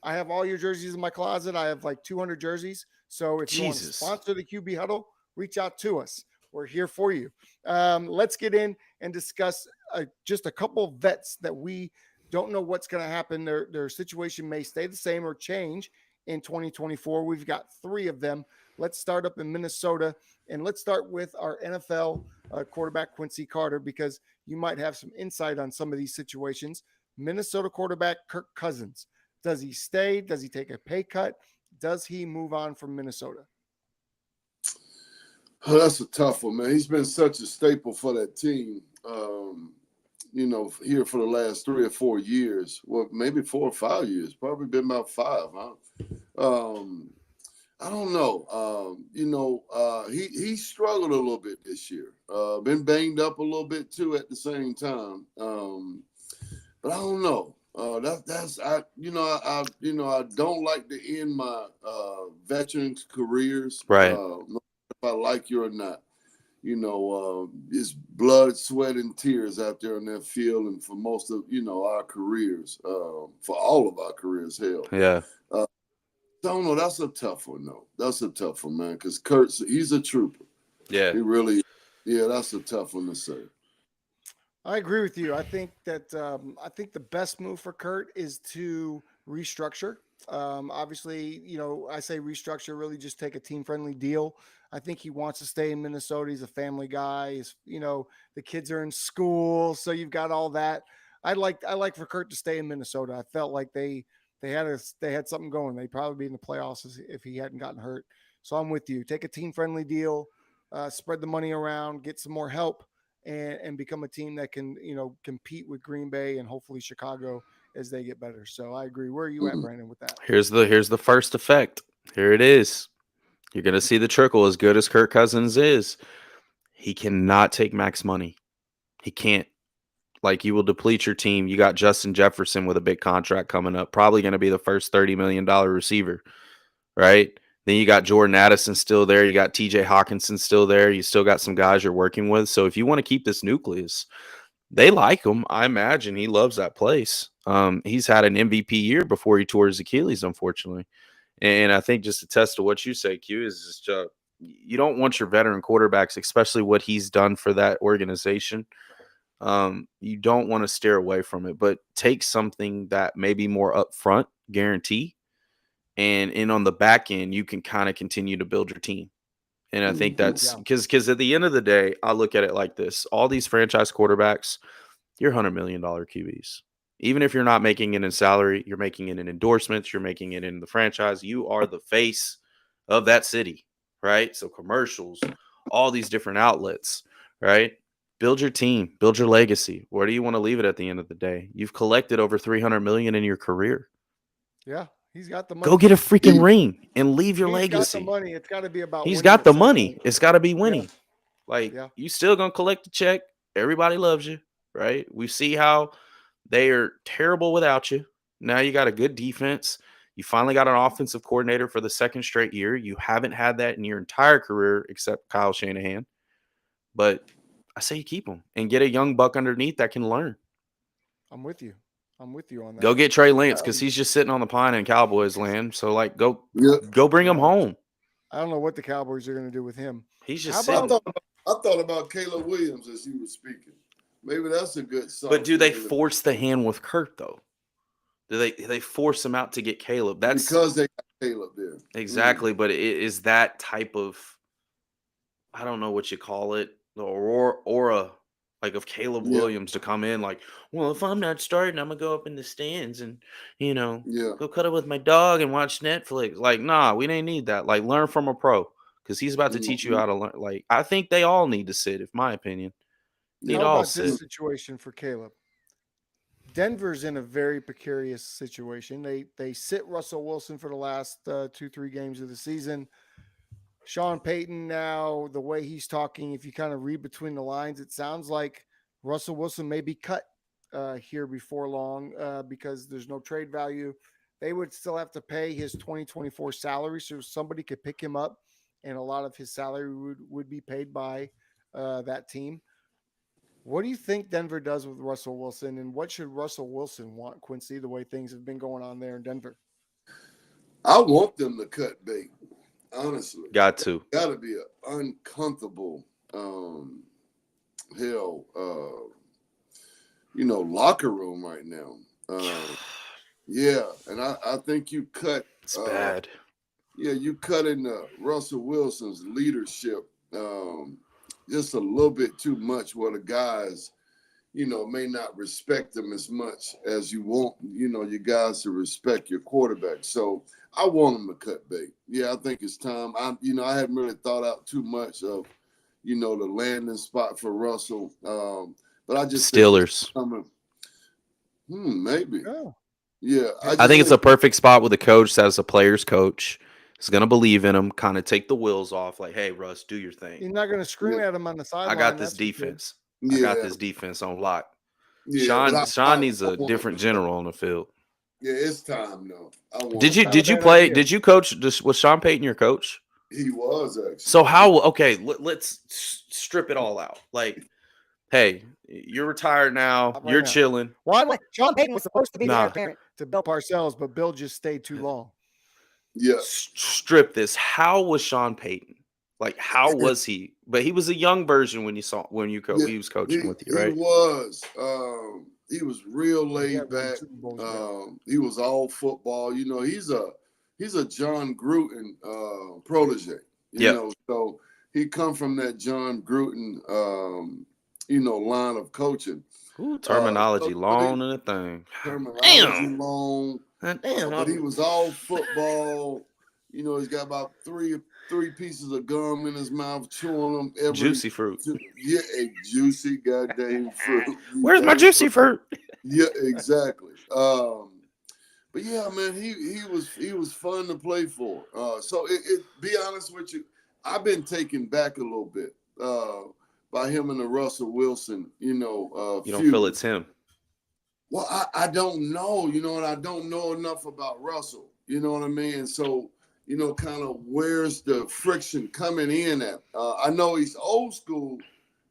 I have all your jerseys in my closet. I have like 200 jerseys. So if you want to
Jesus.
sponsor the QB Huddle, reach out to us. We're here for you. Let's get in and discuss just a couple of vets that we don't know what's going to happen. Their situation may stay the same or change in 2024. We've got 3 of them. Let's start up in Minnesota, and let's start with our NFL quarterback, Quincy Carter, because you might have some insight on some of these situations. Minnesota quarterback, Kirk Cousins. Does he stay? Does he take a pay cut? Does he move on from Minnesota?
Oh, that's a tough one, man. He's been such a staple for that team. Here for the last 3 or 4 years. Well, maybe 4 or 5 years. Probably been about 5, huh? I don't know. He struggled a little bit this year. Been banged up a little bit too at the same time. But I don't know. I don't like to end my veterans careers.
Right.
If I like you or not. It's blood, sweat, and tears out there in that field, and for most of our careers, for all of our careers, hell.
Yeah.
I don't know. That's a tough one, though. That's a tough one, man. Because he's a trooper.
Yeah.
He really, yeah. That's a tough one to say.
I agree with you. I think the best move for Kurt is to restructure. Obviously, I say restructure, really just take a team friendly deal. I think he wants to stay in Minnesota. He's a family guy. The kids are in school, so you've got all that. I like for Kurt to stay in Minnesota. I felt like they had something going. They'd probably be in the playoffs if he hadn't gotten hurt. So I'm with you. Take a team friendly deal, spread the money around, get some more help, and become a team that can compete with Green Bay and hopefully Chicago as they get better. So I agree. Where are you at, Brandon, with that?
Here's the first effect. Here it is. You're gonna see the trickle. As good as Kirk Cousins is, he cannot take max money. He can't. Like, you will deplete your team. You got Justin Jefferson with a big contract coming up, probably going to be the first $30 million receiver, right? Then you got Jordan Addison still there. You got TJ Hawkinson still there. You still got some guys you're working with. So if you want to keep this nucleus, they like him. I imagine he loves that place. He's had an MVP year before he tore his Achilles, unfortunately. And I think, just to test to what you say, Q, is just you don't want your veteran quarterbacks, especially what he's done for that organization. You don't want to steer away from it, but take something that may be more upfront guarantee, and on the back end, you can kind of continue to build your team. And I think that's because at the end of the day, I look at it like this: all these franchise quarterbacks, you're $100 million QBs. Even if you're not making it in salary, you're making it in endorsements, you're making it in the franchise. You are the face of that city, right? So commercials, all these different outlets, right? Build your team, build your legacy. Where do you want to leave it at the end of the day? You've collected over 300 million in your career.
Yeah, he's got the money.
Go get a freaking ring and leave your legacy.
He's got the money. It's got to be about.
He's got the money.
Point.
It's got to be winning.
Yeah.
Like, you still gonna collect the check. Everybody loves you, right? We see how they are terrible without you. Now you got a good defense. You finally got an offensive coordinator for the second straight year. You haven't had that in your entire career except Kyle Shanahan. But I say you keep him and get a young buck underneath that can learn.
I'm with you. I'm with you on that.
Go get Trey Lance because he's just sitting on the pine in Cowboys land. So, like, go bring him home.
I don't know what the Cowboys are going to do with him.
He's just sitting.
I thought about Caleb Williams as you were speaking. Maybe that's a good song.
But do they force the hand with Kurt, though? Do they force him out to get Caleb? That's
because they got Caleb there.
Exactly. But it is that type of, I don't know what you call it. aura like of Caleb
Yeah,
Williams to come in like, well, if I'm not starting, I'm gonna go up in the stands and
yeah.
go cuddle with my dog and watch Netflix. Like, nah, we didn't need that. Like, learn from a pro because he's about to teach you
Mhm.
how to learn. Like, I think they all need to sit, if my opinion. Need
Yeah.
How
all
about this
sit.
situation for Caleb? Denver's in a very precarious situation. They sit Russell Wilson for the last 2-3 games of the season. Sean Payton now, the way he's talking, if you kind of read between the lines, it sounds like Russell Wilson may be cut here before long because there's no trade value. They would still have to pay his 2024 salary, so somebody could pick him up, and a lot of his salary would be paid by that team. What do you think Denver does with Russell Wilson, and what should Russell Wilson want, Quincy, the way things have been going on there in Denver?
I want them to cut bait. Honestly,
Got to.
got to be an uncomfortable, um, hell, locker room right now. Yeah, and I think you cut.
It's bad.
Yeah, you cut in Russell Wilson's leadership just a little bit too much. Where the guys, may not respect him as much as you want, your guys to respect your quarterback. So I want him to cut bait. Yeah, I think it's time. I hadn't really thought out too much of, the landing spot for Russell. But I just think it's
Steelers.
coming. Maybe.
Oh,
Yeah, I
I
just
think it's
think.
a perfect spot with a coach that's a player's coach. Is gonna believe in him, kind of take the wheels off. Like, hey, Russ, do your thing.
you're not going to scream
Yeah,
at him on the
I
sideline.
got this
That's for sure.
defense. I got
yeah,
this defense on lock.
yeah. But
Sean needs
I
a
want him
different
to cut.
general on the field.
Yeah, it's time though. I want
Did
him.
you
Not a
did you
bad
play?
idea.
Did you coach? Was Sean Payton your coach?
He was
So
actually.
how? Okay, let's strip it all out. Like, hey, you're retired now.
Right
You're
now.
chilling.
Well, Sean Payton was supposed to be the heir
Nah,
apparent to Bill Parcells, but Bill just stayed too long.
Yeah.
strip this. How was Sean Payton? Like, how was he? But he was a young version when
Yeah,
he was coaching
he
with you,
he
right?
was. He was real
He
laid
had won
back.
Super Bowls with him.
He was all football. He's a John Gruden protege.
Yep.
So he come from that John Gruden line of coaching.
Ooh, terminology
But
long and a thing.
terminology
Damn.
long.
Damn.
But he was all football. He's got about three pieces of gum in his mouth, chewing them every.
Juicy fruit.
Yeah, a juicy goddamn fruit.
Where's my juicy fruit?
Yeah, exactly. But yeah, man, he was fun to play for. So be honest with you, I've been taken back a little bit by him and the Russell Wilson,
You don't feel
feud.
it's him.
Well, I don't know, and I don't know enough about Russell. You know what I mean? So, kind of where's the friction coming in at? I know he's old school,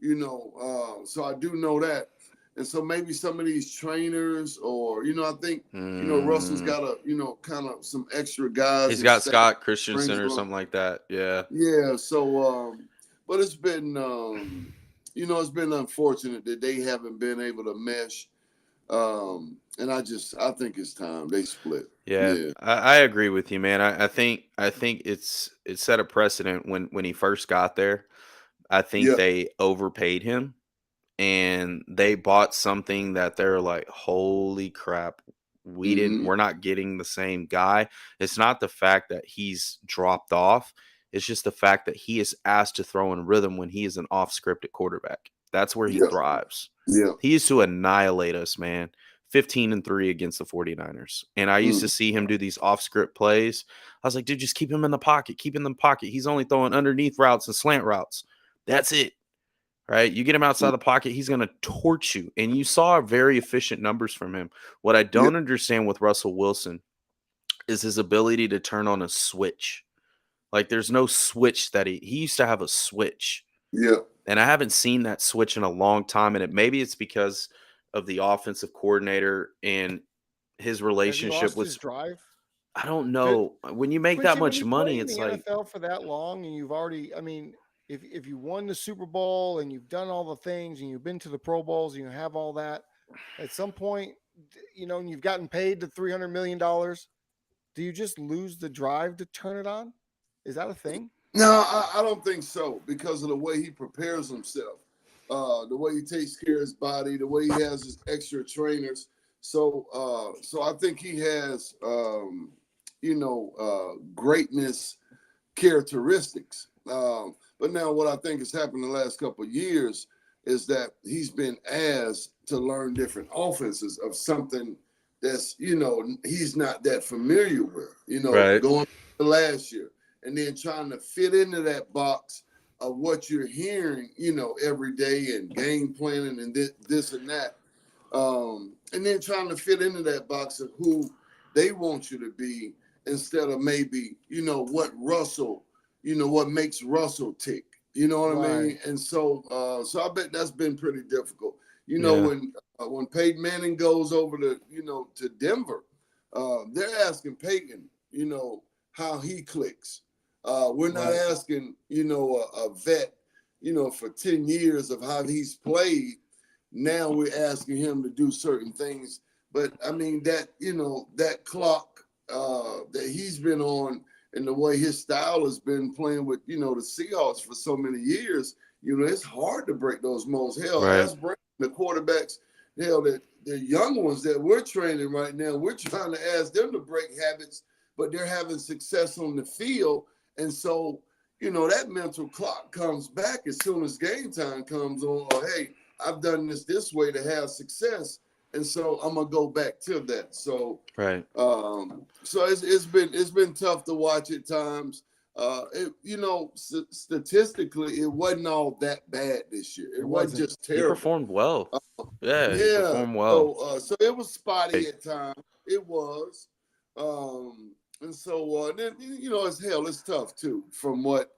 so I do know that. And so maybe some of these trainers or, I think, Russell's got kind of some extra guys
He's
and
got
staff
Scott
brings
Christensen or
them.
something like that. Yeah.
Yeah. So, but it's been, it's been unfortunate that they haven't been able to mesh. And I think it's time they split.
Yeah,
Yeah.
I agree with you, man. I think it set a precedent when he first got there. I think
Yeah.
they overpaid him and they bought something that they're like, holy crap,
Mm-hmm.
we're not getting the same guy. It's not the fact that he's dropped off. It's just the fact that he is asked to throw in rhythm when he is an off scripted quarterback. That's where he
Yeah.
thrives.
Yeah.
He used to annihilate us, man. 15-3 against the 49ers. And I used to see him do these off script plays. I was like, dude, just keep him in the pocket. Keep him in the pocket. He's only throwing underneath routes and slant routes. That's it. Right? You get him outside the pocket, he's going to torch you. And you saw very efficient numbers from him. What I
Yeah.
don't understand with Russell Wilson is his ability to turn on a switch. Like, there's no switch that he used to have a switch.
Yeah.
And I haven't seen that switch in a long time. And maybe it's because of the offensive coordinator and his
Has he
relationship
lost
with.
his drive?
I don't know. When you make that
Quincy, when
much
you
money,
play in the
it's like,
NFL for that long and you've already, I mean, if you won the Super Bowl and you've done all the things and you've been to the Pro Bowls and you have all that, at some point, and you've gotten paid the $300 million, do you just lose the drive to turn it on? Is that a thing?
No, I don't think so because of the way he prepares himself, the way he takes care of his body, the way he has his extra trainers. So I think he has, greatness characteristics. But now what I think has happened the last couple of years is that he's been asked to learn different offenses of something that's, he's not that familiar with,
Right.
going to last year and then trying to fit into that box of what you're hearing, every day and game planning and this and that. And then trying to fit into that box of who they want you to be instead of maybe, what makes Russell tick. You know what I mean? And so I bet that's been pretty difficult.
Yeah.
When Peyton Manning goes over to, to Denver, they're asking Peyton, how he clicks. We're not asking, a vet, for 10 years of how he's played. Now we're asking him to do certain things. But I mean, that clock that he's been on and the way his style has been playing with, the Seahawks for so many years, it's hard to break those molds. Hell, ask the quarterbacks, the young ones that we're training right now, we're trying to ask them to break habits, but they're having success on the field. And so, that mental clock comes back as soon as game time comes on. Or, hey, I've done this way to have success. And so I'm gonna go back to that. So so it's been tough to watch at times. Statistically, it wasn't all that bad this year. It wasn't just terrible.
He performed well. He performed
well. So it was spotty at times. It was. And so then it's tough too. From what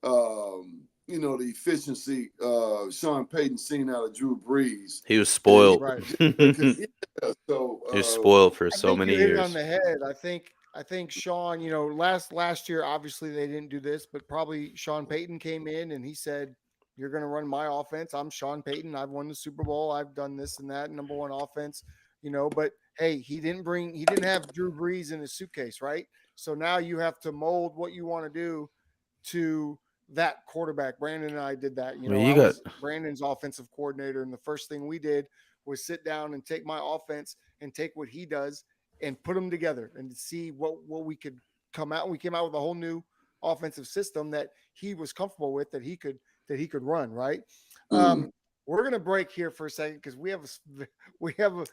the efficiency Sean Payton seen out of Drew Brees.
He was spoiled.
He
was spoiled for so many years.
On the head. I think Sean, last year, obviously they didn't do this, but probably Sean Payton came in and he said, "You're going to run my offense. I'm Sean Payton. I've won the Super Bowl. I've done this and that, number one offense, but hey, he didn't have Drew Brees in his suitcase, right? So now you have to mold what you want to do to that quarterback. Brandon and I did that. I was Brandon's offensive coordinator, and the first thing we did was sit down and take my offense and take what he does and put them together and see what we could come out. We came out with a whole new offensive system that he was comfortable with, that he could run. Right. We're gonna break here for a second because we're gonna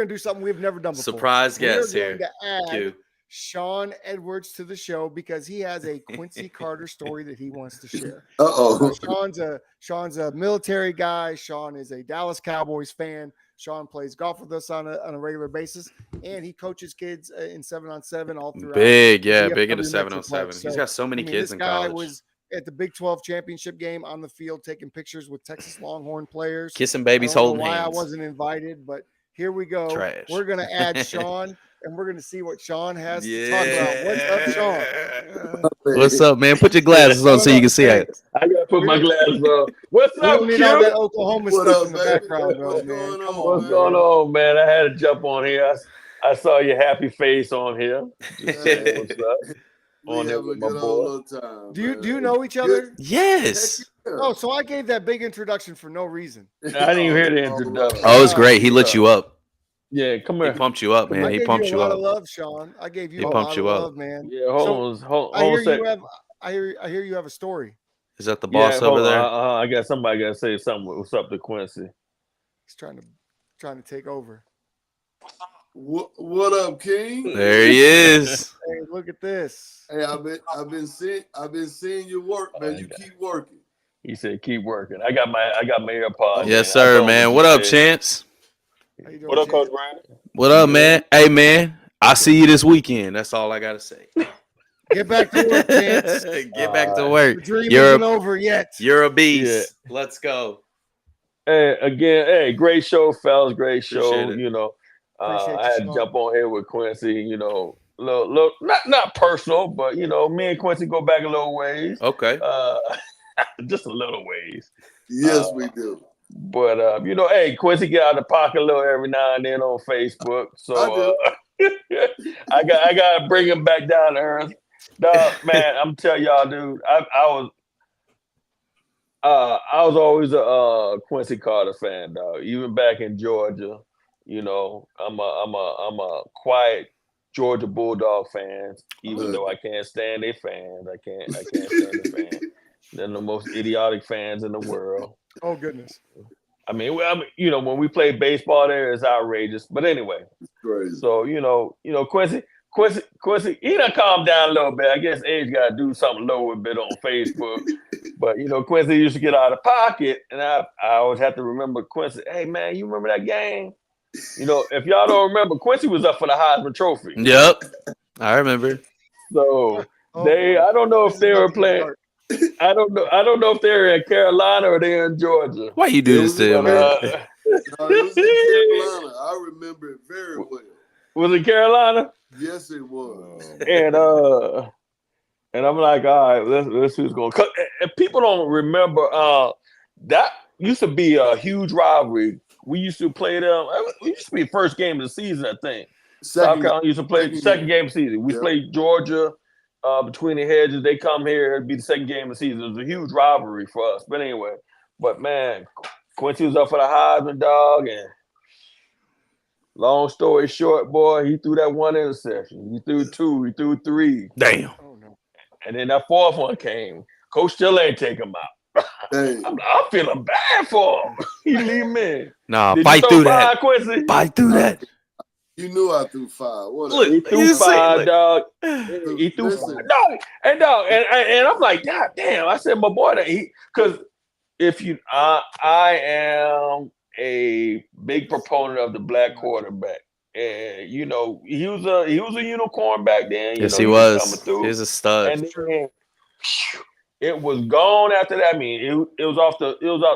do something we've never done before.
Surprise guest here.
To add Sean Edwards to the show because he has a Quincy Carter story that he wants to share. Sean's a military guy. Sean is a Dallas Cowboys fan. Sean plays golf with us on a regular basis, and he coaches kids in 7-on-7 all throughout.
Big into 7-on-7. He's got so many kids in college.
This guy was at the Big 12 championship game on the field taking pictures with Texas Longhorn players.
Kissing babies, holding hands.
I wasn't invited, but here we go.
Trash.
We're going to add Sean, and we're going to see what Sean has to talk about. What's up, Sean?
What's up, man? Put your glasses on so you can see it.
I got to put my glasses on. What's up, Q?
That Oklahoma stuff in the background, bro, man.
What's going on, man? I had to jump on here. I saw your happy face on here. What's up?
On here with my boy. Time,
do you know each other?
Yes.
Oh, so I gave that big introduction for no reason.
I didn't even hear the introduction.
Oh, it was great. He lit you up.
Yeah, come here.
He pumped you up, man. He pumped you up.
I gave you a lot of love, Sean. I gave you a lot of love, man.
Yeah, hold on.
I hear you have a story.
Is that the boss over there?
I got somebody got to say something. What's up to Quincy?
He's trying to take over.
What up, King?
There he is.
Hey, look at this.
Hey, I've been seeing your work, man. You keep working.
He said, "Keep working." I got my AirPods.
Yes, sir, man. What up, Chance?
What up, Coach Brandon?
What up, man? Hey, man. I see you this weekend. That's all I gotta say.
Get back to work, Chance.
Get back to work.
The dream isn't over yet.
You're a beast. Yeah. Let's go.
Hey, again, great show, fellas. Great show.
Appreciate
I had to jump on here with Quincy. Little, not personal, but me and Quincy go back a little ways.
Okay.
Just a little ways.
Yes, we do.
But hey, Quincy get out of the pocket a little every now and then on Facebook. So I got to bring him back down to earth. Dog, man, I'm telling y'all, dude. I was always a Quincy Carter fan, dog. Even back in Georgia, I'm a quiet Georgia Bulldog fan. Even though I can't stand their fans, I can't stand the fans. They're the most idiotic fans in the world.
Oh goodness.
I mean, when we play baseball, there is outrageous. But anyway,
Crazy.
so Quincy, he done calmed down a little bit. I guess age got to do something lower a bit on Facebook. But Quincy used to get out of pocket, and I always have to remember Quincy. Hey man, you remember that game? If y'all don't remember, Quincy was up for the Heisman Trophy.
Yep, I remember.
So
Oh, boy.
I don't know
This
if
is
they were
about to get
playing.
dark.
I don't know if they're in Carolina or they're in Georgia.
Why you do this to him, man?
No, it was in Carolina. I remember it very well.
Was it Carolina?
Yes, it was.
And I'm like, all right, let's see who's going. And people don't remember that used to be a huge rivalry. We used to play them. It used to be first game of the season, I think. South Carolina used to play second game of the season. We played Georgia between the hedges. They come here, it'd be the second game of the season. It was a huge rivalry for us. But anyway, man, Quincy was up for the Heisman, dog, and long story short, boy, he threw that one interception. He threw two. He threw three.
Damn.
Oh no.
And then that fourth one came. Coach still ain't take him out.
Hey.
I'm feeling bad for him. He leave me.
Nah,
Did
fight
you
through
throw
that.
five, Quincy?
Fight through that.
You knew I threw five. What?
Look,
He threw
you see,
five,
look.
dog. He threw
Listen.
five. Dog. And I'm like, God damn. I said, my boy, because I am a big proponent of the black quarterback. And he was a unicorn back then.
Yes, he
coming
was.
through.
He was a stud.
And then it was gone after that. I mean, it was off,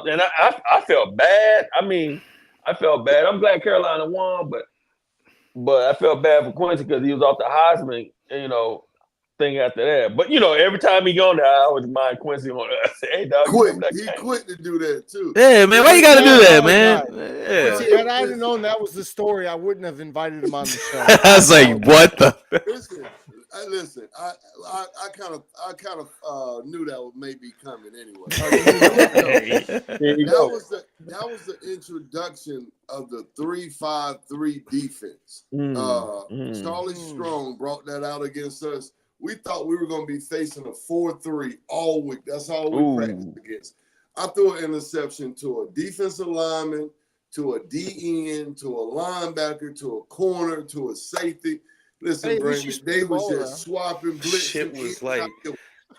and I felt bad. I mean, I felt bad. I'm glad Carolina won, but I felt bad for Quincy because he was off the Heisman, thing after that. But every time he go there, I always remind Quincy on it. I say, hey dog, you remember that
He
game?
quit to do that too.
Yeah, man. Why you gotta do that, man? Yeah.
See, had I known that was the story, I wouldn't have invited him on the show.
I was like, what the?
Listen. I kind of knew that may be coming anyway.
There you go.
That was the introduction of the 3-5-3 defense. Charlie Strong brought that out against us. We thought we were going to be facing a 4-3 all week. That's all we practiced against. I threw an interception to a defensive lineman, to a DN, to a linebacker, to a corner, to a safety. Listen, Brandon, they was just swapping blitzing.
Shit was like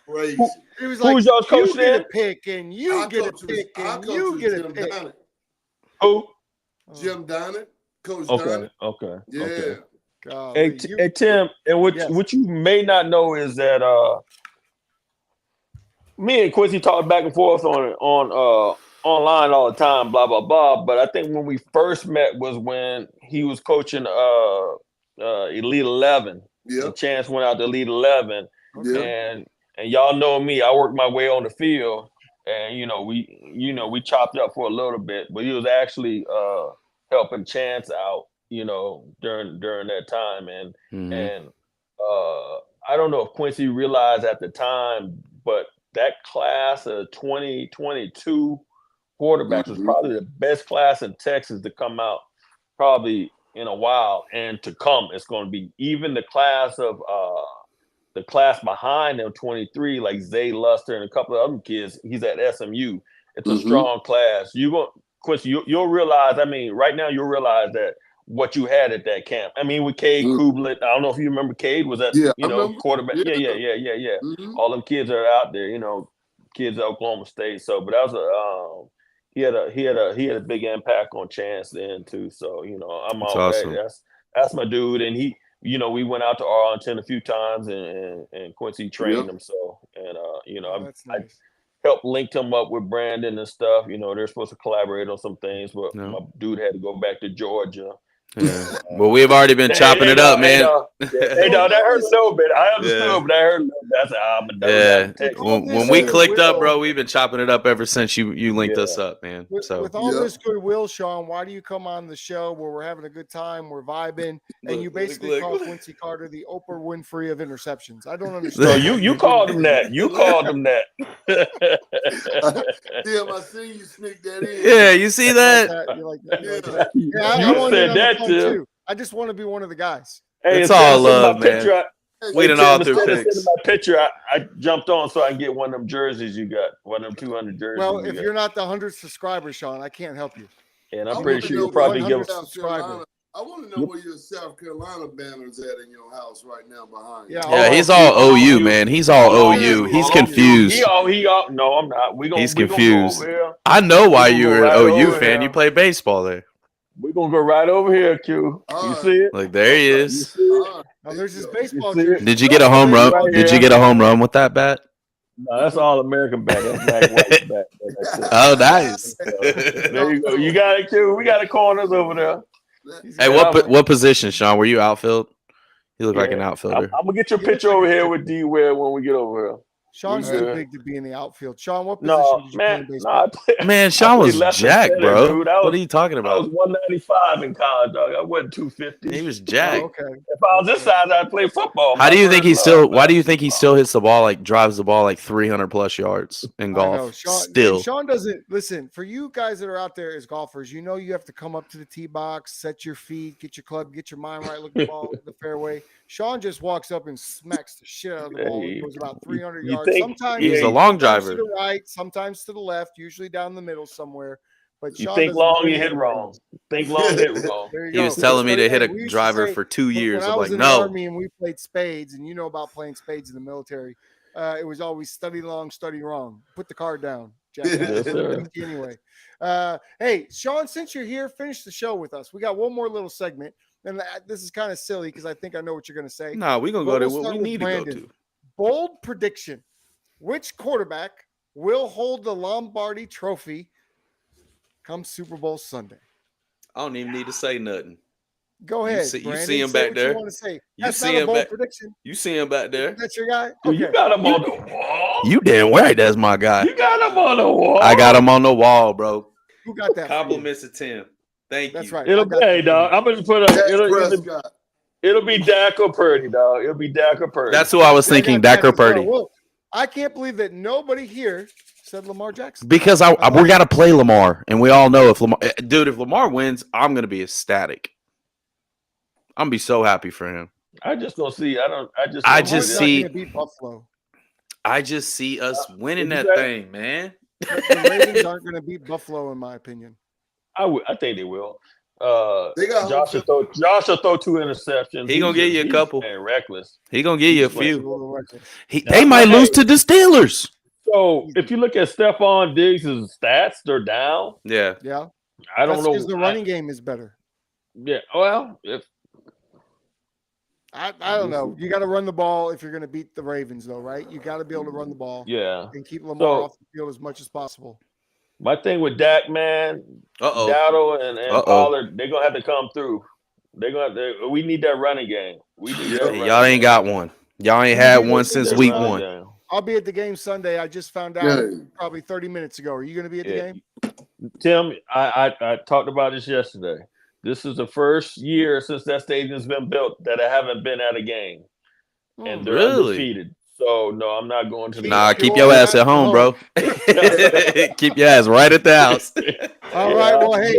crazy.
It was like,
who's y'all coach
you get
then?
a pick, and you get a pick, and you get a pick.
Who?
Jim Donnet, Coach
Okay.
Donnet.
Okay.
Yeah.
Okay.
Golly,
Hey, Tim, and
Yes.
what you may not know is that me and Quincy talk back and forth on online all the time, blah blah blah. But I think when we first met was when he was coaching Elite 11.
Yep.
And Chance went out to Elite 11,
Yeah.
and y'all know me. I worked my way on the field, and we chopped up for a little bit, but he was actually helping Chance out, during that time, and I don't know if Quincy realized at the time, but that class of 2022 quarterbacks was probably the best class in Texas to come out probably in a while, and to come it's going to be even the class behind them 23, like Zay Luster and a couple of other kids. He's at SMU. It's a strong class. Quincy, you'll realize. I mean, right now you'll realize that what you had at that camp. I mean, with Cade Kublet, I don't know if you remember. Cade was at quarterback. Yeah. All them kids are out there. Kids at Oklahoma State. So, but that was he had a big impact on Chance then too. So I'm
That's
all
awesome.
that's my dude, and he. We went out to Arlington a few times, and Quincy trained him. So, and
that's
I
nice.
helped link him up with Brandon and stuff. They're supposed to collaborate on some things, but my dude had to go back to Georgia,
Yeah. Well, we've already been chopping it up, man.
Hey, dog, that hurt a little bit. I understood,
Yeah.
but that hurt a little bit. I said, I'm a
Yeah.
text.
When we clicked up, bro, we've been chopping it up ever since you linked
Yeah.
us up, man. So
With all this goodwill, Sean, why do you come on the show where we're having a good time, we're vibing, and you basically call Quincy Carter the Oprah Winfrey of interceptions? I don't understand.
So you called him that. You called him that.
Damn, I see you sneak that in.
Yeah, you see that?
You like that? You like that?
Yeah.
Yeah, I
You
want
said
in on the
that
fun,
too.
too. I just want to be one of the guys.
Hey,
It's
instead
all
of sending
love,
my
man.
picture,
We done all through
instead of
picks.
sending my picture, I jumped on so I can get one of them jerseys you got, one of them 200 jerseys.
Well,
you
if
got.
you're not the 100th subscriber, Sean, I can't help you.
And
I
I'm pretty
wanna
sure
know
you'll probably
where
give
your
us.
South Carolina. I want to know where your South Carolina banner's at in your house right now behind you.
Yeah,
Yeah, he's all OU, man. He's all OU. He's confused.
No, I'm not.
He's
We gonna
confused.
go over here.
I know why
We gonna
you're
go
an
right
OU
over
fan.
here.
You play baseball there.
We're gonna go right over here, Q.
All
You
right.
see it?
Like there he
You
is.
see it?
All right.
Oh, there's his
You
baseball
see it?
jersey.
Did you get a home run?
Right
Did you
here.
get a home run with that bat?
No, that's all American bat. That's Mac White's bat. That's it.
Oh, nice.
There you go. You got it, Q. We got the corners over there.
Hey, what position, Sean? Were you outfield? You look like an
I'm
outfielder.
gonna get your picture over here with D Ware when we get over here.
Sean's
We
too
good.
big to be in the outfield. Sean, what position
No,
did you play in
man.
baseball?
Man, Sean was jacked, bro.
Dude.
What are you talking
I was
about?
195 in college, dog. I wasn't 250.
He was
Oh,
jacked.
okay.
If I was this size, I'd play football.
How do you think he still? Why do you think he still hits the ball drives the ball like 300 plus yards in golf?
I know. Sean,
Still,
and Sean doesn't listen. For you guys that are out there as golfers, you know you have to come up to the tee box, set your feet, get your club, get your mind right, look the ball at the fairway. Sean just walks up and smacks the shit out of the ball. It goes about 300
you
yards.
think-
Sometimes
he's a long
sometimes
driver.
to the right, sometimes to the left, usually down the middle somewhere. But
You
Sean
think
doesn't
long,
do
you
any
hit
of
wrong.
those.
Think long, hit wrong.
There you
he
go.
was telling me to hit
Hey, we
a
used to
driver
say,
for 2 years.
When I
I'm
was
like,
in the
no.
Army and we played spades, and you know about playing spades in the military, it was always study long, study wrong. Put the card down, Jack.
Yes, sir.
Anyway, hey, Sean, since you're here, finish the show with us. We got one more little segment, and this is kind of silly because I think I know what you're going to say.
Nah, we're gonna
But
go to
we'll
what
start
we
with
need
Brandon.
to go to.
Bold prediction: which quarterback will hold the Lombardi Trophy come Super Bowl Sunday?
I don't even need to say nothing.
Go
You
ahead,
see- you
Brandon.
see him
say
back
what
there?
You want to say?
You
That's
see
not a
him
bold
back-
prediction.
You see him back there?
That's your guy.
Dude, you got him on the wall.
You damn right, that's my guy.
You got him on the wall.
I got him on the wall, bro.
Who got that? for you?
Compliments to Tim. Thank
That's
you.
right.
It'll
I
be,
got
hey,
that for
dog.
you.
I'm gonna put
Prescott.
it'll be Dak or Purdy, dog. It'll be Dak or Purdy.
That's who I was thinking,
got
Dak or
as well.
Purdy.
Well, I can't believe that nobody here said Lamar Jackson.
Because we got to play Lamar, and we all know if Lamar wins, I'm gonna be ecstatic. I'm gonna be so happy for him.
I just don't see. I
Lamar's
just
not
see-
gonna beat Buffalo.
I just see us winning
what'd
that
you say?
thing, man.
The Ravens aren't going to beat Buffalo, in my opinion.
I think they will.
They got
Josh will throw 2 interceptions.
He gonna get you a couple.
And reckless.
He gonna give you a
It's a
few.
little reckless.
They might lose to the Steelers.
So if you look at Stephon Diggs' stats, they're down.
Yeah.
Yeah,
I don't know.
because the running game is better.
Yeah. Well, if
I don't know. You got to run the ball if you're going to beat the Ravens, though, right? You got to be able to run the ball
yeah.
and keep Lamar
So-
off the field as much as possible.
My thing with Dak, man,
Uh-oh.
Dowdle and
Uh-oh.
Pollard, they're gonna have to come through. We need that running game. We need that running
Y'all ain't
game.
got one. Y'all ain't had one since
That
week
running
1.
game.
I'll be at the game Sunday. I just found out
Yeah.
probably 30 minutes ago. Are you going to be at the
Yeah.
game?
Tim, I talked about this yesterday. This is the first year since that stadium's been built that I haven't been at a game, and they're
Really?
undefeated. So no, I'm not going to the
Nah,
game.
keep your ass at home, bro. Keep your ass right at the house.
All right. Well, hey,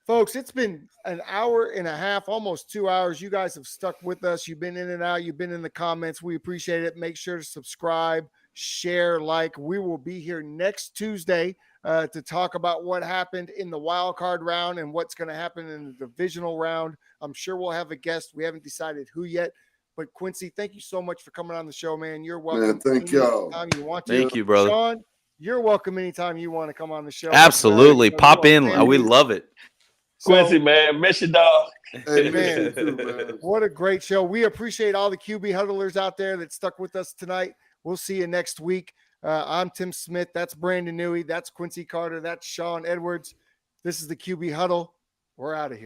folks, it's been an hour and a half, almost 2 hours. You guys have stuck with us. You've been in and out. You've been in the comments. We appreciate it. Make sure to subscribe, share, like. We will be here next Tuesday to talk about what happened in the wild card round and what's going to happen in the divisional round. I'm sure we'll have a guest. We haven't decided who yet. But Quincy, thank you so much for coming on the show, man. You're welcome.
Man, thank y'all.
Anytime you want to.
Thank you, brother.
Sean, you're welcome anytime you want to come on the show.
Absolutely. Pop in.
family.
We love it.
Quincy, man, miss your dog.
Hey,
Man.
man, you too, man.
What a great show. We appreciate all the QB huddlers out there that stuck with us tonight. We'll see you next week. I'm Tim Smith. That's Brandon Newey. That's Quincy Carter. That's Sean Edwards. This is the QB Huddle. We're out of here.